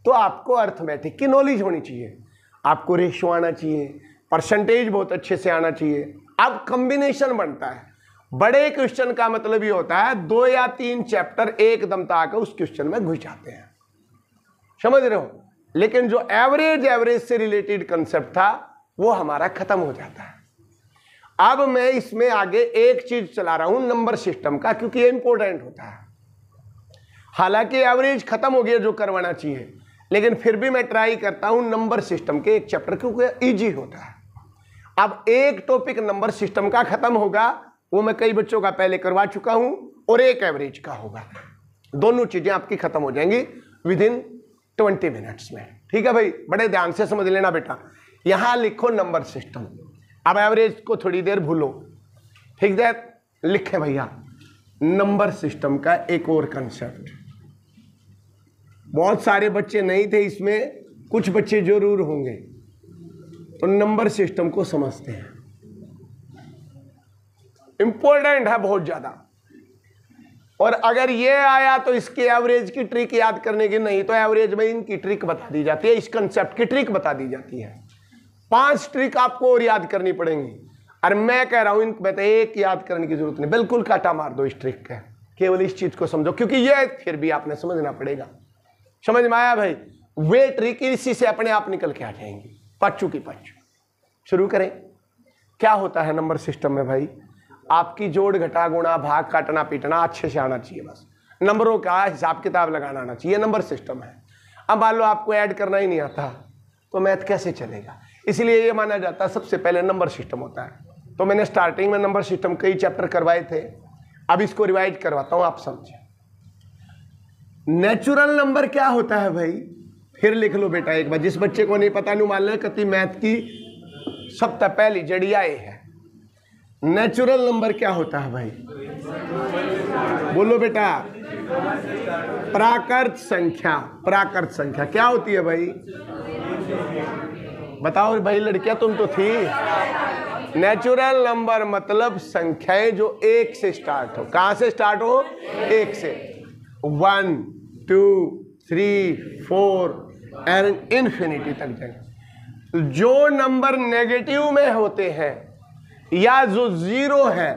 तो आपको अर्थमेटिक की नॉलेज होनी चाहिए, आपको रेशियो आना चाहिए, परसेंटेज बहुत अच्छे से आना चाहिए। अब कॉम्बिनेशन बनता है। बड़े क्वेश्चन का मतलब ये होता है 2 या 3 चैप्टर एकदम ताकि उस क्वेश्चन में घुस जाते हैं, समझ रहे हो? लेकिन जो एवरेज से रिलेटेड कंसेप्ट था वो हमारा खत्म हो जाता है। अब मैं इसमें आगे एक चीज चला रहा हूं नंबर सिस्टम का, क्योंकि ये इंपॉर्टेंट होता है। हालांकि एवरेज खत्म हो गया जो करवाना चाहिए, लेकिन फिर भी मैं ट्राई करता हूं नंबर सिस्टम के एक चैप्टर, क्योंकि इजी होता है। अब एक टॉपिक नंबर सिस्टम का खत्म होगा, वो मैं कई बच्चों का पहले करवा चुका हूं, और एक एवरेज का होगा। दोनों चीजें आपकी खत्म हो जाएंगी विद इन 20 मिनट्स में। ठीक है भाई, बड़े ध्यान से समझ लेना बेटा। यहां लिखो नंबर सिस्टम, अब एवरेज को थोड़ी देर भूलो। ठीक है, लिखे भैया नंबर सिस्टम का एक और कंसेप्ट। बहुत सारे बच्चे नहीं थे इसमें, कुछ बच्चे जरूर होंगे, तो नंबर सिस्टम को समझते हैं, इंपॉर्टेंट है बहुत ज्यादा। और अगर ये आया तो इसके एवरेज की ट्रिक याद करने की नहीं, तो एवरेज में इनकी ट्रिक बता दी जाती है, इस कंसेप्ट की ट्रिक बता दी जाती है। 5 ट्रिक आपको और याद करनी पड़ेंगी, और मैं कह रहा हूं इनमें तो एक याद करने की जरूरत नहीं, बिल्कुल काटा मार दो इस ट्रिक का, केवल इस चीज को समझो, क्योंकि ये फिर भी आपने समझना पड़ेगा। समझ में आया भाई? वे ट्रिक इसी से अपने आप निकल के आ जाएंगी। पांचों की पांचों शुरू करें। क्या होता है नंबर सिस्टम में भाई? आपकी जोड़ घटा गुणा भाग काटना पीटना अच्छे से आना चाहिए, बस नंबरों का हिसाब किताब लगाना आना चाहिए, नंबर सिस्टम है। अब मान लो आपको ऐड करना ही नहीं आता तो मैथ कैसे चलेगा? इसलिए ये माना जाता है सबसे पहले नंबर सिस्टम होता है। तो मैंने स्टार्टिंग में नंबर सिस्टम कई चैप्टर करवाए थे, अब इसको रिवाइज करवाता हूं, आप समझे। नेचुरल नंबर क्या होता है भाई? फिर लिख लो बेटा एक बार, जिस बच्चे को नहीं पता नहीं मान लें कति मैथ की सबसे पहली जड़िया ये है। नेचुरल नंबर क्या होता है भाई? बोलो बेटा। प्राकृत संख्या। प्राकृत संख्या क्या होती है भाई? बताओ भाई लड़कियां, तुम तो थी। नेचुरल नंबर मतलब संख्याएं जो 1 से स्टार्ट हो। कहां से स्टार्ट हो? 1 से। 1 2 3 4 एंड इन्फिनिटी तक जाए। जो नंबर नेगेटिव में होते हैं या जो 0 है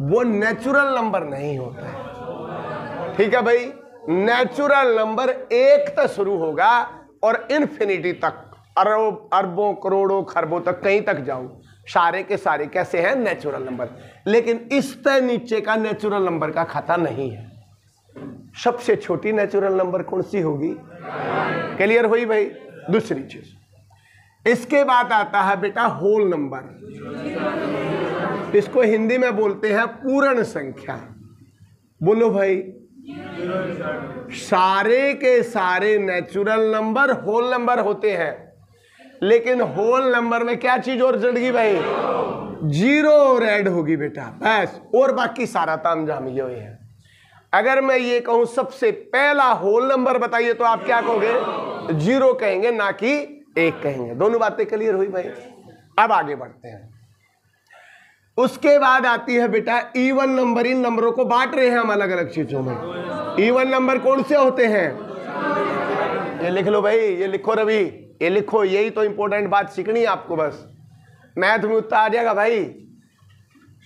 वो नेचुरल नंबर नहीं होता है। ठीक है भाई? नेचुरल नंबर 1 तक शुरू होगा और इन्फिनिटी तक, अरबों करोड़ों खरबों तक, कहीं तक जाऊं, सारे के सारे कैसे हैं? Natural number. लेकिन इस तय नीचे का नेचुरल नंबर का खाता नहीं है। सबसे छोटी नेचुरल नंबर कौन सी होगी? क्लियर हुई भाई? दूसरी चीज, इसके बाद आता है बेटा होल नंबर। इसको हिंदी में बोलते हैं पूर्ण संख्या। बोलो भाई। सारे के सारे नेचुरल नंबर होल नंबर होते हैं, लेकिन होल नंबर में क्या चीज और जड़गी भाई? 0 और ऐड होगी बेटा, बस। और बाकी सारा तामझाम ये है। अगर मैं ये कहूं सबसे पहला होल नंबर बताइए तो आप क्या कहोगे? 0 कहेंगे, ना कि 1 कहेंगे। दोनों बातें क्लियर हुई भाई? अब आगे बढ़ते हैं। उसके बाद आती है बेटा इवन नंबर। इन नंबरों को बांट रहे हैं हम अलग अलग चीजों में। इवन नंबर कौन से होते हैं? ये लिख लो भाई, ये लिखो रवि, ये लिखो। यही तो इंपॉर्टेंट बात सीखनी है आपको, बस मैथ में उत्तर आ जाएगा भाई।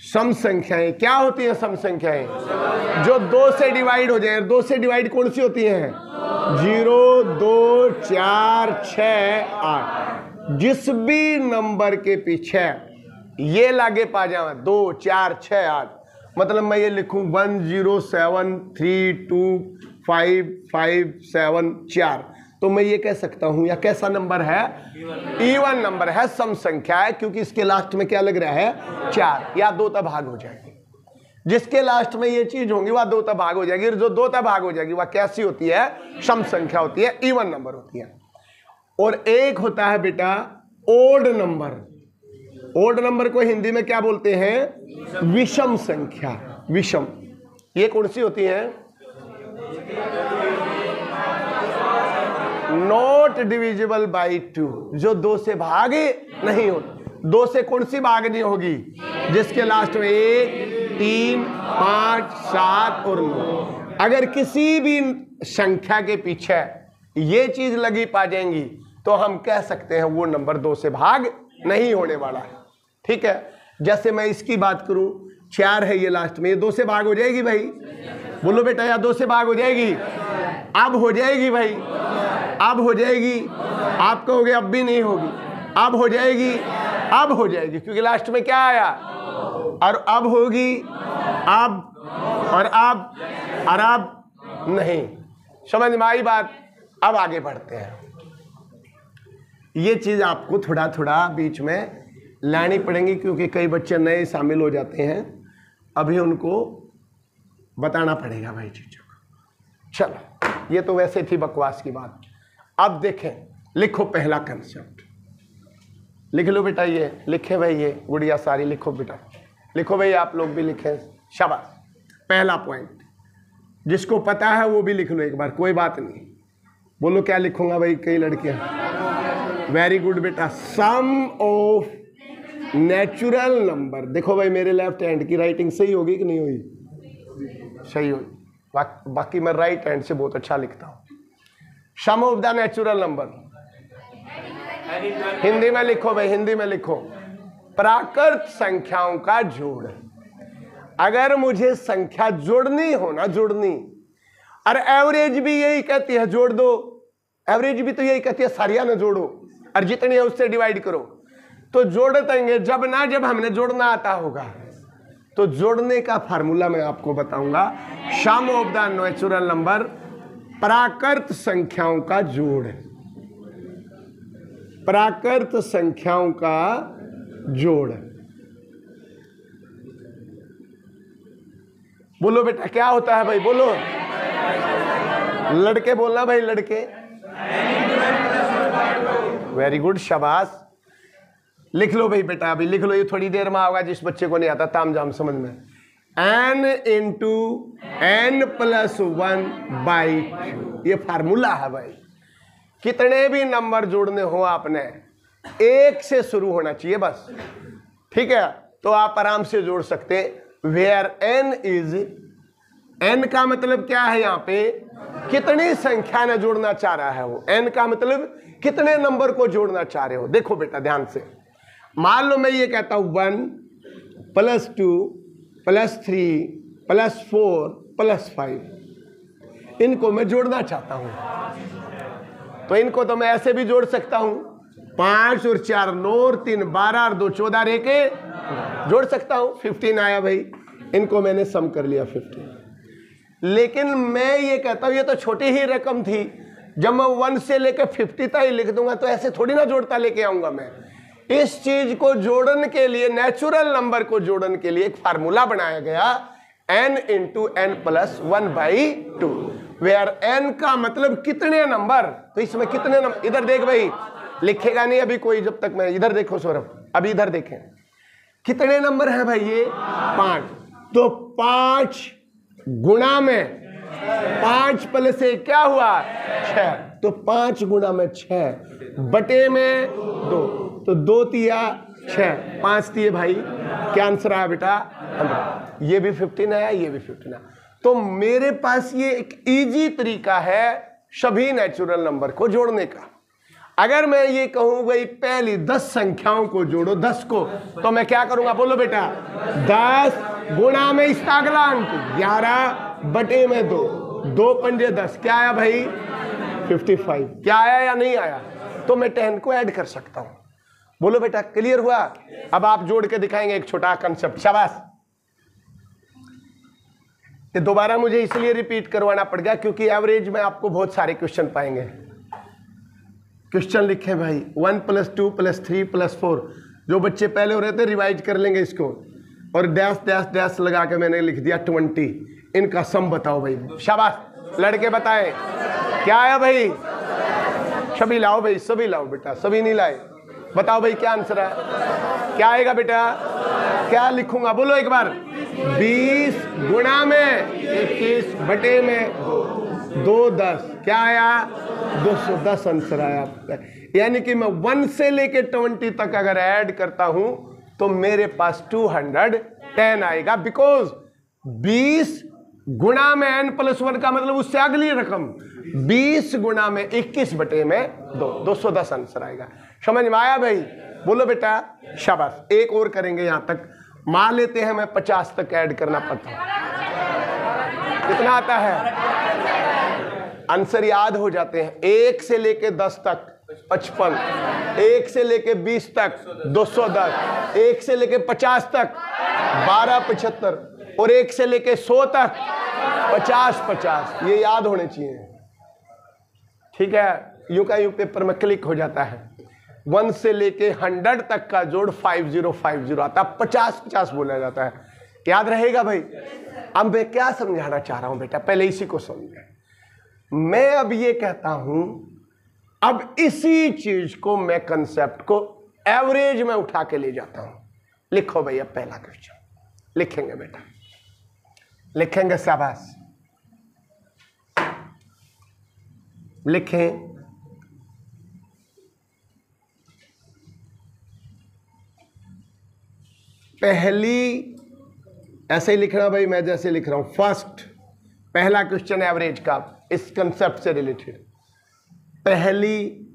सम संख्याएं क्या होती हैं? सम संख्याएं जो 2 से डिवाइड हो जाए। 2 से डिवाइड कौन सी होती हैं? 0 2 4 6 8। जिस भी नंबर के पीछे ये लागे पा जाए 2 4 6 8, मतलब मैं ये लिखूं 1 0 7 3 2 5 5 7 4, तो मैं ये कह सकता हूं या कैसा नंबर है? इवन नंबर है, सम संख्या है, क्योंकि इसके लास्ट में क्या लग रहा है? 4 या 2 तक भाग हो जाएगी। जिसके लास्ट में ये चीज होंगी वह 2 तक भाग हो जाएगी, जो 2 तक भाग हो जाएगी वह कैसी होती है? सम संख्या होती है, इवन नंबर होती है। और एक होता है बेटा ओड नंबर। ओड नंबर को हिंदी में क्या बोलते हैं? विषम संख्या। विषम ये कौन सी होती है? नॉट डिविजिबल बाई 2, जो 2 से भागे नहीं होती। 2 से कौन सी भाग नहीं होगी? जिसके लास्ट में 1 3 5 7 और 9। अगर किसी भी संख्या के पीछे ये चीज लगी पा जाएंगी तो हम कह सकते हैं वो नंबर 2 से भाग नहीं होने वाला है। ठीक है? जैसे मैं इसकी बात करूं, 4 है ये लास्ट में, ये 2 से भाग हो जाएगी भाई? बोलो बेटा, या 2 से भाग हो जाएगी? अब हो जाएगी भाई, अब हो जाएगी। आप कहोगे अब भी नहीं होगी। अब हो जाएगी, अब हो जाएगी, क्योंकि लास्ट में क्या आया? और अब होगी, अब और अब और अब नहीं। समझ में आई बात? अब आगे बढ़ते हैं। ये चीज आपको थोड़ा थोड़ा बीच में लानी पड़ेंगी क्योंकि कई बच्चे नए शामिल हो जाते हैं, अभी उनको बताना पड़ेगा भाई चीजों को। चलो, ये तो वैसे थी बकवास की बात। अब देखें, लिखो पहला कंसेप्ट, लिख लो बेटा। ये लिखे भाई, ये गुड़िया सारी लिखो बेटा, लिखो भाई, आप लोग भी लिखें, शाबाश। पहला पॉइंट जिसको पता है वो भी लिख लो एक बार, कोई बात नहीं। बोलो क्या लिखूंगा भाई, कई लड़कियां। वेरी गुड बेटा। Sum of natural number. देखो भाई, मेरे लेफ्ट हैंड की राइटिंग सही होगी कि नहीं होगी? सही होगी। बाकी मैं राइट हैंड से बहुत अच्छा लिखता हूं। Sum of the natural number, Hindi में लिखो भाई, हिंदी में लिखो। प्राकृत संख्याओं का जोड़। अगर मुझे संख्या जोड़नी हो ना, जोड़नी, और एवरेज भी यही कहती है जोड़ दो, एवरेज भी तो यही कहती है सारिया ना जोड़ो, और जितनी है उससे डिवाइड करो, तो जोड़ देंगे जब ना जब हमने जोड़ना आता होगा। तो जोड़ने का फार्मूला मैं आपको बताऊंगा। सम ऑफ द नेचुरल नंबर, प्राकृत संख्याओं का जोड़, प्राकृत संख्याओं का जोड़। बोलो बेटा क्या होता है भाई, बोलो। लड़के बोलना भाई, लड़के। वेरी गुड, शाबाश। लिख लो भाई बेटा, अभी लिख लो, ये थोड़ी देर में होगा जिस बच्चे को नहीं आता तामझाम समझ में। n इंटू n प्लस 1/2, ये फार्मूला है भाई। कितने भी नंबर जोड़ने हो आपने, एक से शुरू होना चाहिए बस, ठीक है? तो आप आराम से जोड़ सकते। वेयर n इज, n का मतलब क्या है यहाँ पे, कितनी संख्या ने जोड़ना चाह रहा है वो। n का मतलब कितने नंबर को जोड़ना चाह रहे हो। देखो बेटा ध्यान से, मान लो मैं ये कहता हूं 1 + 2 + 3 + 4 + 5, इनको मैं जोड़ना चाहता हूं। तो इनको तो मैं ऐसे भी जोड़ सकता हूं, 5 और 4 9 और 3 12 और 2 14 रह के जोड़ सकता हूं। 15 आया भाई, इनको मैंने सम कर लिया 15। लेकिन मैं ये कहता हूं ये तो छोटी ही रकम थी, जब मैं 1 से लेकर 50 तक ही लिख दूंगा तो ऐसे थोड़ी ना जोड़ता लेके आऊंगा मैं। इस चीज को जोड़ने के लिए, नेचुरल नंबर को जोड़ने के लिए एक फार्मूला बनाया गया, n into n plus 1/2, where n का मतलब कितने नंबर। तो इसमें कितने नंबर, इधर देख भाई, लिखेगा नहीं अभी कोई जब तक मैं, इधर देखो सौरभ, अभी इधर देखें कितने नंबर है भाई, ये 5। तो 5 गुणा में 5 प्लस 1 क्या हुआ 6, तो 5 गुणा में 6 बटे में 2, तो 2 तिया 6, 5 तिये भाई, क्या आंसर आया बेटा 15। ये भी 15 आया, ये भी 15 आया। तो मेरे पास ये एक इजी तरीका है सभी नेचुरल नंबर को जोड़ने का। अगर मैं ये कहूं भाई पहली 10 संख्याओं को जोड़ो, 10 को, तो मैं क्या करूंगा, बोलो बेटा, 10 गुणा में इसका अगला अंक 11 बटे में 2, 2 पंजे 10, क्या आया भाई 55, क्या आया या नहीं आया। तो मैं 10 को ऐड कर सकता हूं। बोलो बेटा क्लियर हुआ। अब आप जोड़ के दिखाएंगे एक छोटा कंसेप्ट, शाबाश। ये दोबारा मुझे इसलिए रिपीट करवाना पड़ गया क्योंकि एवरेज में आपको बहुत सारे क्वेश्चन पाएंगे। क्वेश्चन लिखे भाई 1 + 2 + 3 + 4, जो बच्चे पहले हो रहे थे रिवाइज कर लेंगे इसको, और डैश डैश डैश लगा के मैंने लिख दिया 20। इनका सम बताओ भाई, शाबाश लड़के बताएं क्या आया भाई, सभी लाओ भाई, सभी लाओ बेटा, सभी नहीं लाए, बताओ भाई क्या आंसर है, क्या आएगा बेटा, क्या लिखूंगा, बोलो एक बार। 20 गुणा में 21 बटे में 2 10, क्या आया 210 आंसर आया आपका। यानी कि मैं 1 से लेके 20 तक अगर ऐड करता हूं तो मेरे पास 210 आएगा, बिकॉज 20 गुणा में n + 1 का मतलब उससे अगली रकम, 20 गुणा में 21 बटे में 2, 210 आंसर आएगा। समझ में आया भाई, बोलो बेटा शाबाश। एक और करेंगे, यहां तक मान लेते हैं मैं 50 तक ऐड करना पड़ता है, कितना आता है, आंसर याद हो जाते हैं। 1 से लेके 10 तक 55, 1 से लेके 20 तक 210, 1 से लेके 50 तक 1275, और 1 से लेके 100 तक 50 50, ये याद होने चाहिए। ठीक है, यूं का यूं पेपर में क्लिक हो जाता है। 1 से लेके 100 तक का जोड़ 5050 आता है, 50-50 बोला जाता है। याद रहेगा भाई? अब मैं क्या समझाना चाह रहा हूं बेटा, पहले इसी को समझे। मैं अब ये कहता हूं, अब इसी चीज को मैं कंसेप्ट को एवरेज में उठा के ले जाता हूं। लिखो भैया पहला क्वेश्चन। लिखेंगे बेटा, लिखेंगे, शाबाश लिखें। पहली, ऐसे ही लिखना भाई, मैं जैसे लिख रहा हूं। फर्स्ट, पहला क्वेश्चन एवरेज का, इस कंसेप्ट से रिलेटेड। पहली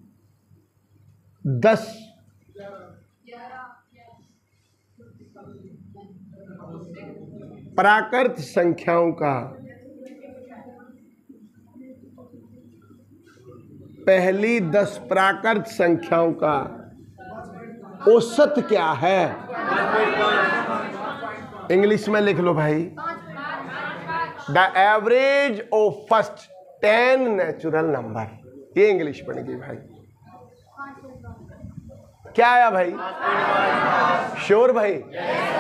10 प्राकृत संख्याओं का, पहली 10 प्राकृत संख्याओं का औसत क्या है? इंग्लिश में लिख लो भाई, the average of first 10 natural number. ये इंग्लिश बनेगी भाई। क्या आया भाई? श्योर भाई?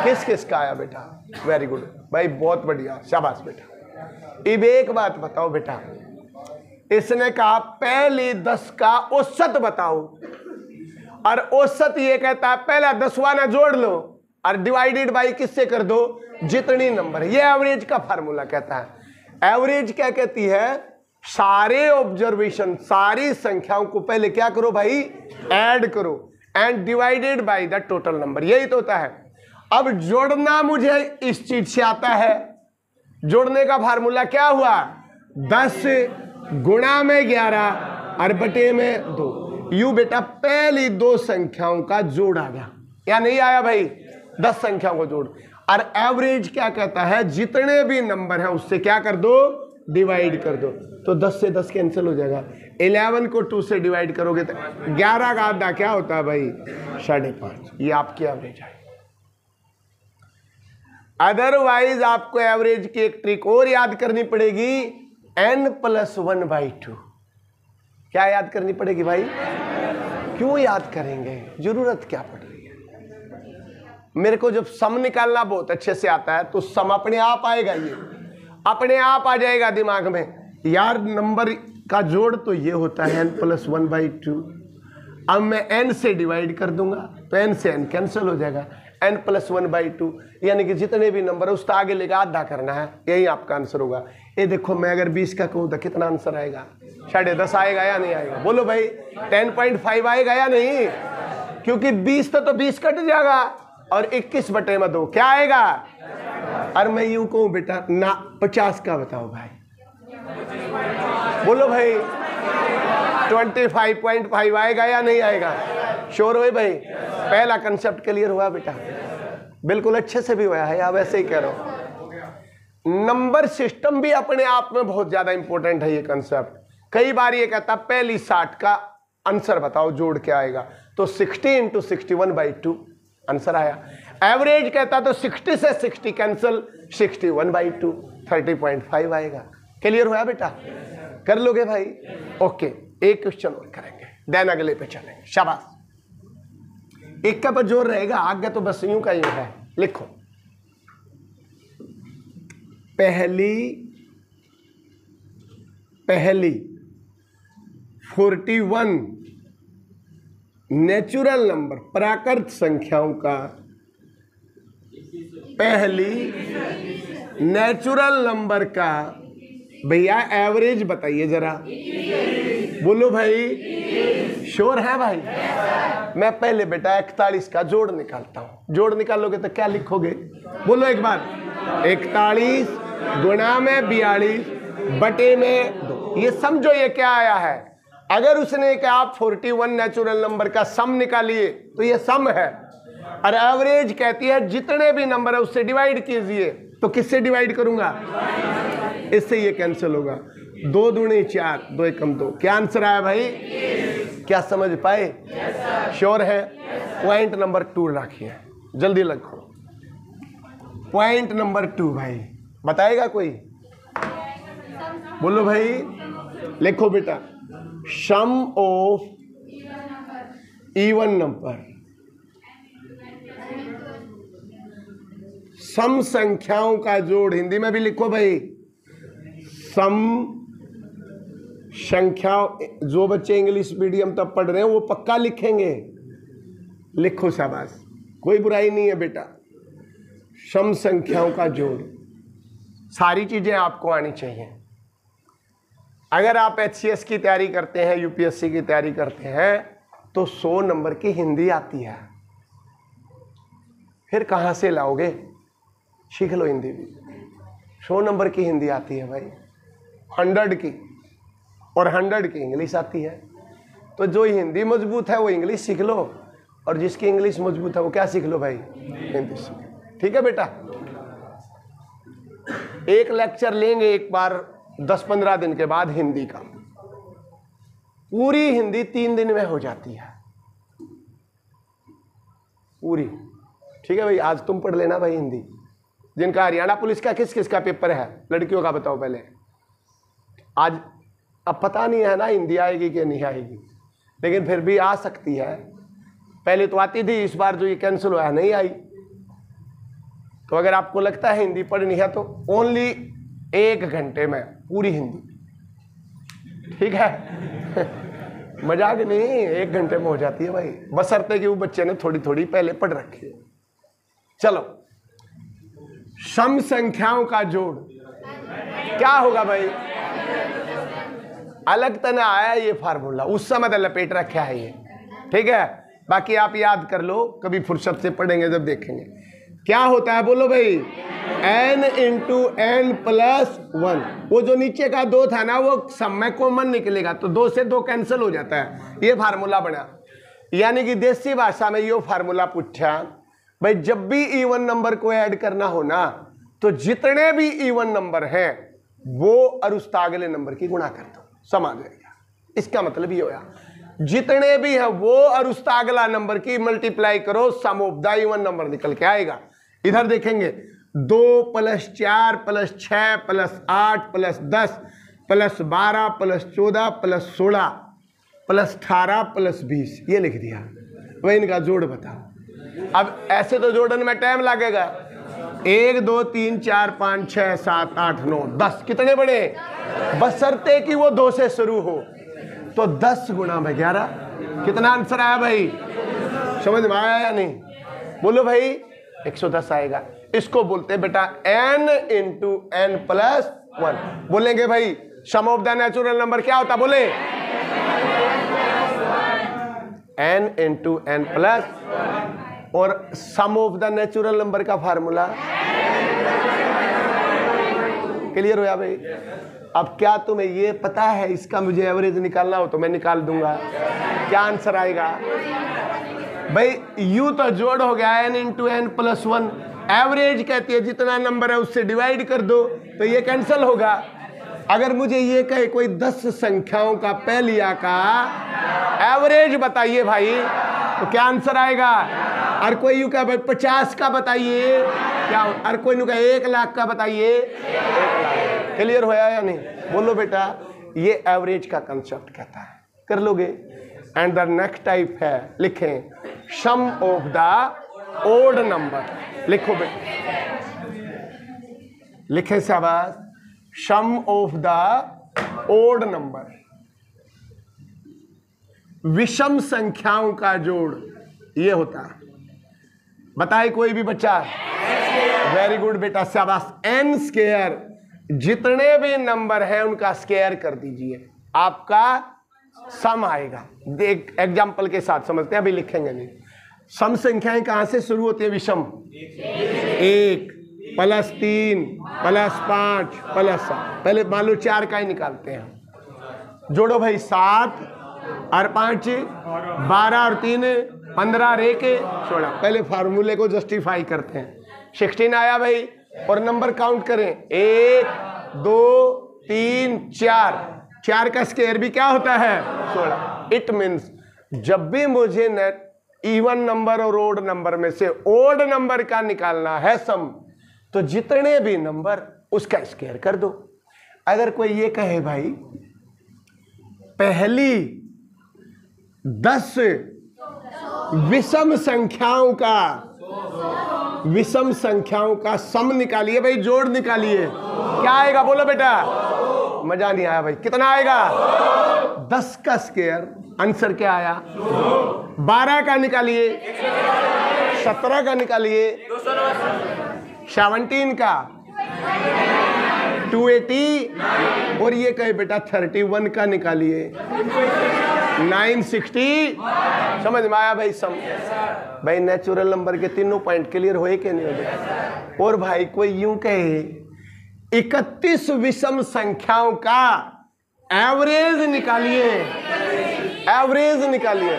किस किस का आया बेटा? वेरी गुड भाई, बहुत बढ़िया, शाबाश बेटा। अब एक बात बताओ बेटा, इसने कहा पहली 10 का औसत बताओ, और औसत ये कहता है पहला 10वां ना जोड़ लो और डिवाइडेड बाई किससे कर दो? जितनी नंबर। ये एवरेज का फार्मूला कहता है। एवरेज क्या कहती है? सारे ऑब्जर्वेशन, सारी संख्याओं को पहले क्या करो भाई? ऐड करो, and divided by the total number. यही तो होता है। अब जोड़ना मुझे इस चीज से आता है। जोड़ने का फार्मूला क्या हुआ? 10 गुणा में 11 और बटे में 2। यू बेटा पहली 2 संख्याओं का जोड़ आ गया, या नहीं आया भाई? 10 संख्याओं को जोड़। और एवरेज क्या कहता है? जितने भी नंबर हैं उससे क्या कर दो? डिवाइड कर दो। तो 10 से 10 कैंसिल हो जाएगा। 11 को 2 से डिवाइड करोगे तो 11 का आधा क्या होता है भाई? 5.5। ये आपकी एवरेज है। अदरवाइज आपको एवरेज की एक ट्रिक और याद करनी पड़ेगी, n+1/2। क्या याद करनी पड़ेगी भाई? क्यों याद करेंगे? जरूरत क्या पड़ रही है? मेरे को जब सम निकालना बहुत अच्छे से आता है तो सम अपने आप आएगा, ये अपने आप आ जाएगा दिमाग में। यार नंबर का जोड़ तो ये होता है n+1/2। अब मैं n से डिवाइड कर दूंगा तो n से n कैंसिल हो जाएगा, n+1/2। यानी कि जितने भी नंबर है उसका आगे लेकर आधा करना है, यही आपका आंसर होगा। ये देखो, मैं अगर 20 का कहूँ तो कितना आंसर आएगा? 10.5 आएगा या नहीं आएगा? बोलो भाई, 10.5 आएगा या नहीं? क्योंकि 20 तो 20 कट जाएगा और 21/2 क्या आएगा? और मैं यूं कहूँ बेटा ना, 50 का बताओ भाई। बोलो भाई, 25.5 आएगा या नहीं आएगा? श्योर हो भाई? पहला कंसेप्ट क्लियर हुआ बेटा? बिल्कुल अच्छे से भी हुआ है, या वैसे ही कह रहा हूं? नंबर सिस्टम भी अपने आप में बहुत ज्यादा इंपॉर्टेंट है ये कंसेप्ट। कई बार ये कहता पहली 60 का आंसर बताओ, जोड़ क्या आएगा? तो 60 × 61/2 आंसर आया। एवरेज कहता तो 60 से 60 कैंसिल, 61/2 30.5 आएगा। क्लियर हुआ बेटा? कर लोगे भाई? ओके, एक क्वेश्चन और करेंगे, देन अगले पे चलेंगे। शाबाश। एक का पर जोर रहेगा, आगे तो बस यूं का यूं है। लिखो, पहली 41 नेचुरल नंबर, प्राकृत संख्याओं का पहली नेचुरल नंबर का भैया एवरेज बताइए जरा। बोलो भाई, श्योर है भाई? मैं पहले बेटा 41 का जोड़ निकालता हूं। जोड़ निकालोगे तो क्या लिखोगे? बोलो एक बार, 41 गुणा में 42 बटे में 2। ये समझो ये क्या आया है। अगर उसने कहा आप 41 नेचुरल नंबर का सम निकालिए तो ये सम है, और एवरेज कहती है जितने भी नंबर है उससे डिवाइड कीजिए। तो किससे डिवाइड करूंगा? इससे ये कैंसिल होगा। 2 दूनी 4, 2 एकम 2। क्या आंसर आया भाई? क्या समझ पाए? श्योर है? पॉइंट नंबर 2 रखिए, जल्दी लिखो। पॉइंट नंबर 2 भाई बताएगा कोई? बोलो भाई, लिखो बेटा। Sum of even number. सम संख्याओं का जोड़, हिंदी में भी लिखो भाई, सम संख्याओं। जो बच्चे इंग्लिश मीडियम तक पढ़ रहे हैं वो पक्का लिखेंगे, लिखो शाबाश, कोई बुराई नहीं है बेटा। सम संख्याओं का जोड़, सारी चीजें आपको आनी चाहिए। अगर आप HCS की तैयारी करते हैं, UPSC की तैयारी करते हैं, तो 100 नंबर की हिंदी आती है, फिर कहां से लाओगे? सीख लो हिंदी भी। 100 नंबर की हिंदी आती है भाई, 100 की, और 100 की इंग्लिश आती है। तो जो हिंदी मजबूत है वो इंग्लिश सीख लो, और जिसकी इंग्लिश मजबूत है वो क्या सीख लो भाई? हिंदी सीख। ठीक है बेटा? एक लेक्चर लेंगे एक बार 10-15 दिन के बाद हिंदी का, पूरी हिंदी 3 दिन में हो जाती है पूरी। ठीक है भाई? आज तुम पढ़ लेना भाई हिंदी। जिनका हरियाणा पुलिस का किस किस का पेपर है, लड़कियों का बताओ पहले। आज अब पता नहीं है ना हिंदी आएगी कि नहीं आएगी, लेकिन फिर भी आ सकती है। पहले तो आती थी, इस बार जो ये कैंसिल हुआ है नहीं आई। तो अगर आपको लगता है हिंदी पढ़नी है तो ओनली 1 घंटे में पूरी हिंदी। ठीक है? मजाक नहीं, 1 घंटे में हो जाती है भाई, बशर्ते कि वो बच्चे ने थोड़ी थोड़ी पहले पढ़ रखी है। चलो, सम संख्याओं का जोड़ क्या होगा भाई? अलग तना आया ये फार्मूला, उस समय तो लपेट रखा है ये। ठीक है? बाकी आप याद कर लो, कभी फुर्सत से पढ़ेंगे जब देखेंगे क्या होता है। बोलो भाई, n इंटू n प्लस 1। वो जो नीचे का 2 था ना, वो सम में कॉमन निकलेगा, तो 2 से 2 कैंसिल हो जाता है। ये फार्मूला बना, यानी कि देसी भाषा में ये फार्मूला पूछा भाई, जब भी इवन नंबर को ऐड करना हो ना, तो जितने भी इवन नंबर हैं वो और उसका अगले नंबर की गुणा कर दो, सम आ जाएगा। इसका मतलब ये होया, जितने भी हैं वो और उसका अगला नंबर की मल्टीप्लाई करो, सम ऑफ द इवन नंबर निकल के आएगा। इधर देखेंगे, 2 + 4 + 6 + 8 + 10 + 12 + 14 + 16 + 18 + 20, ये लिख दिया। वही इनका जोड़ बताओ। अब ऐसे तो जोड़ने में टाइम लगेगा। 1 2 3 4 5 6 7 8 9 10 कितने बड़े? बशर्ते कि वो 2 से शुरू हो, तो 10 गुणा में 11। कितना आंसर आया भाई? समझ में आया या नहीं? बोलो भाई, 110 आएगा। इसको बोलते हैं बेटा n इंटू n प्लस 1। बोलेंगे भाई सम ऑफ द नेचुरल नंबर क्या होता? बोले n इंटू n प्लस, और सम ऑफ द नेचुरल नंबर का फार्मूला क्लियर हो या भाई? अब क्या तुम्हें ये पता है इसका मुझे एवरेज निकालना हो तो मैं निकाल दूंगा, क्या आंसर आएगा भाई? यू तो जोड़ हो गया n into n plus 1। Average कहती है जितना नंबर है उससे डिवाइड कर दो, तो ये कैंसिल होगा। अगर मुझे ये कहे कोई 10 संख्याओं का पहलिया का एवरेज बताइए भाई, तो क्या आंसर आएगा? और कोई यूं कहे भाई 50 का बताइए, क्या? और कोई यूं कहे 1 लाख का बताइए, 1 लाख। क्लियर होया या नहीं? बोलो बेटा, ये एवरेज का कंसेप्ट कहता है, कर लोगे। एंड द नेक्स्ट टाइप है, लिखें सम ऑफ द ओड नंबर। लिखो बेटा, लिखे शाबाश, सम ऑफ द ओड नंबर, विषम संख्याओं का जोड़ ये होता है। बताए कोई भी बच्चा? वेरी गुड बेटा, शाबाश। n स्क्वायर, जितने भी नंबर हैं उनका स्क्वायर कर दीजिए, आपका सम आएगा। एक एग्जाम्पल के साथ समझते हैं, अभी लिखेंगे नहीं। सम संख्याएं कहां से शुरू होती है? विषम, 1 + 3 + 5 + 7। पहले मान लो 4 का ही निकालते हैं। जोड़ो भाई, 7 और 5 12 और 3 15 और 1 16। पहले फार्मूले को जस्टिफाई करते हैं। 16 आया भाई, और नंबर काउंट करें, 1 2 3 4। 4 का स्क्वायर भी क्या होता है? 16। इट मीन्स जब भी मुझे इवन नंबर और ओड नंबर में से ओड नंबर का निकालना है सम, तो जितने भी नंबर उसका स्क्वायर कर दो। अगर कोई ये कहे भाई पहली 10 विषम संख्याओं का सम निकालिए भाई, जोड़ निकालिए। क्या आएगा बोलो बेटा? मजा नहीं आया भाई। कितना आएगा? 10 का स्क्वायर, आंसर क्या आया? 12 का निकालिए, 17 का निकालिए, 17 का 280, और ये कहे बेटा 31 का निकालिए, 960। समझ में आया भाई? भाई नेचुरल नंबर के तीनों पॉइंट क्लियर होए कि नहीं हो? और भाई कोई यूं कहे 31 विषम संख्याओं का एवरेज निकालिए, एवरेज निकालिए।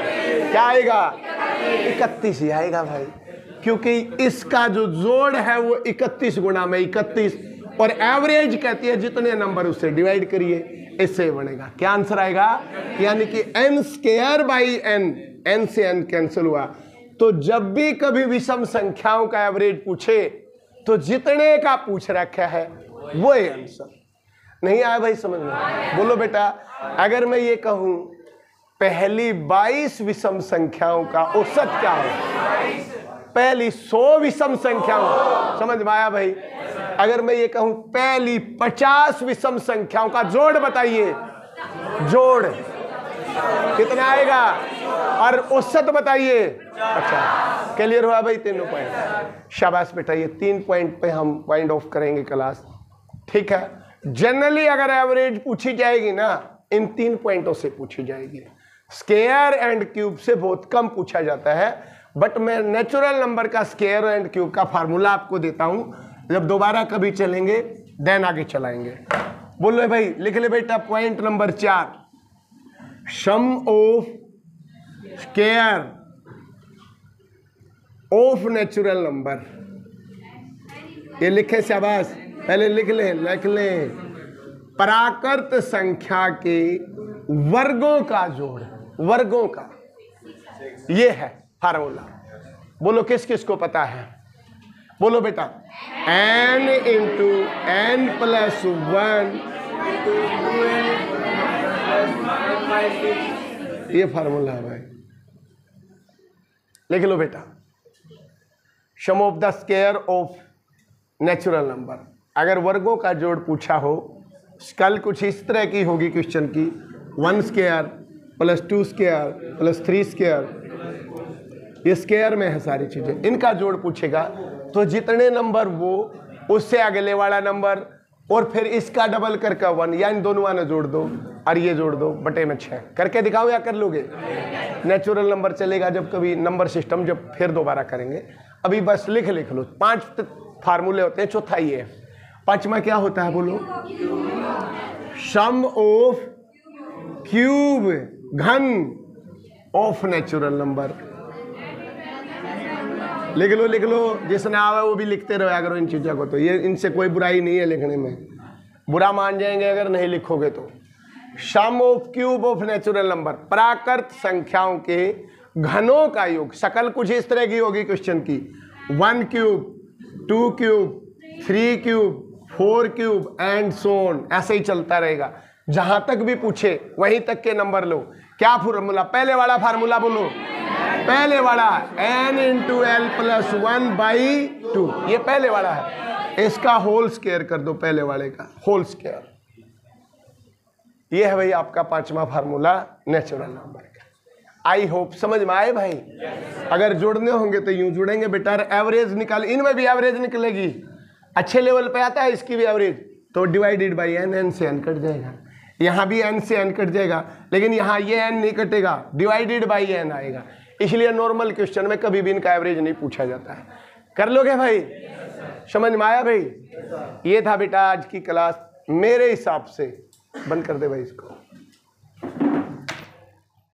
क्या आएगा? 31 ही आएगा भाई, क्योंकि इसका जो जोड़ है वो 31 गुणा में 31, और एवरेज कहती है जितने नंबर उससे डिवाइड करिए, इससे बनेगा। क्या आंसर आएगा? यानी कि n square by n, n से n कैंसिल हुआ। तो जब भी कभी विषम संख्याओं का एवरेज पूछे तो जितने का पूछ रखा है वो है आंसर। नहीं आया भाई समझ में? बोलो बेटा, अगर मैं ये कहूं पहली 22 विषम संख्याओं का औसत क्या है? पहली 100 विषम संख्याओं, समझ में आया भाई? अगर मैं ये कहूं पहली 50 विषम संख्याओं का जोड़ बताइए, जोड़ कितना आएगा? और औसत बताइए। अच्छा, क्लियर हुआ भाई? तीनों पॉइंट। शाबाश बेटा, ये 3 पॉइंट पे हम पॉइंट ऑफ करेंगे क्लास, ठीक है? जनरली अगर एवरेज पूछी जाएगी ना, इन 3 पॉइंटों से पूछी जाएगी। स्क्वायर एंड क्यूब से बहुत कम पूछा जाता है, बट मैं नेचुरल नंबर का स्क्वायर एंड क्यूब का फार्मूला आपको देता हूं, जब दोबारा कभी चलेंगे देन आगे चलाएंगे। बोलो भाई, लिख ले बेटा point number 4, sum of square of natural number. ये लिखे शाबाश, पहले लिख ले प्राकृत संख्या के वर्गों का जोड़, वर्गों का, ये है फार्मूला। बोलो किस किस को पता है? बोलो बेटा, n इंटू n प्लस 1, ये फार्मूला है भाई। लिख लो बेटा, sum of the square of natural number. अगर वर्गों का जोड़ पूछा हो, कल कुछ इस तरह की होगी क्वेश्चन की, 1 square plus 2 square plus 3 square, ये स्क्वायर में है सारी चीजें, इनका जोड़ पूछेगा तो जितने नंबर वो उससे अगले वाला नंबर और फिर इसका डबल करके 1, या इन दोनों ने जोड़ दो और ये जोड़ दो, बटे में 6 करके दिखाओ या कर लोगे? नेचुरल नंबर चलेगा जब कभी नंबर सिस्टम, जब फिर दोबारा करेंगे। अभी बस लिख लो, 5 फार्मूले होते हैं, चौथा ये है। 5वां क्या होता है बोलो? सम ऑफ क्यूब, घन ऑफ नेचुरल नंबर। लिख लो, जिसने आवे वो भी लिखते रहो करो इन चीज़ों को, तो ये इनसे कोई बुराई नहीं है लिखने में, बुरा मान जाएंगे अगर नहीं लिखोगे तो। Sum of cube of natural number, प्राकृत संख्याओं के घनों का योग। शकल कुछ इस तरह की होगी क्वेश्चन की, 1 cube, 2 cube, 3 cube, 4 cube and so on, ऐसे ही चलता रहेगा। जहां तक भी पूछे वहीं तक के नंबर लो। क्या फार्मूला? पहले वाला फार्मूला बोलो, पहले वाला n इंटू एल प्लस 1/2, ये पहले वाला है, इसका होल स्क्वायर कर दो, पहले वाले का होल स्क्वायर। ये है भाई आपका 5वां फार्मूला नेचुरल नंबर का। आई होप समझ में आए भाई। अगर जोड़ने होंगे तो यूं जुड़ेंगे बेटा, एवरेज निकाल, इनमें भी एवरेज निकलेगी, अच्छे लेवल पे आता है इसकी भी एवरेज, तो डिवाइडेड बाई n, n से n कट जाएगा, यहाँ भी n से n कट जाएगा, लेकिन यहाँ ये n नहीं कटेगा, डिवाइडेड बाई n आएगा। इसलिए नॉर्मल क्वेश्चन में कभी भी इनका एवरेज नहीं पूछा जाता है। कर लोगे भाई? समझ में आया भाई? ये था बेटा आज की क्लास, मेरे हिसाब से। बंद कर दे भाई इसको।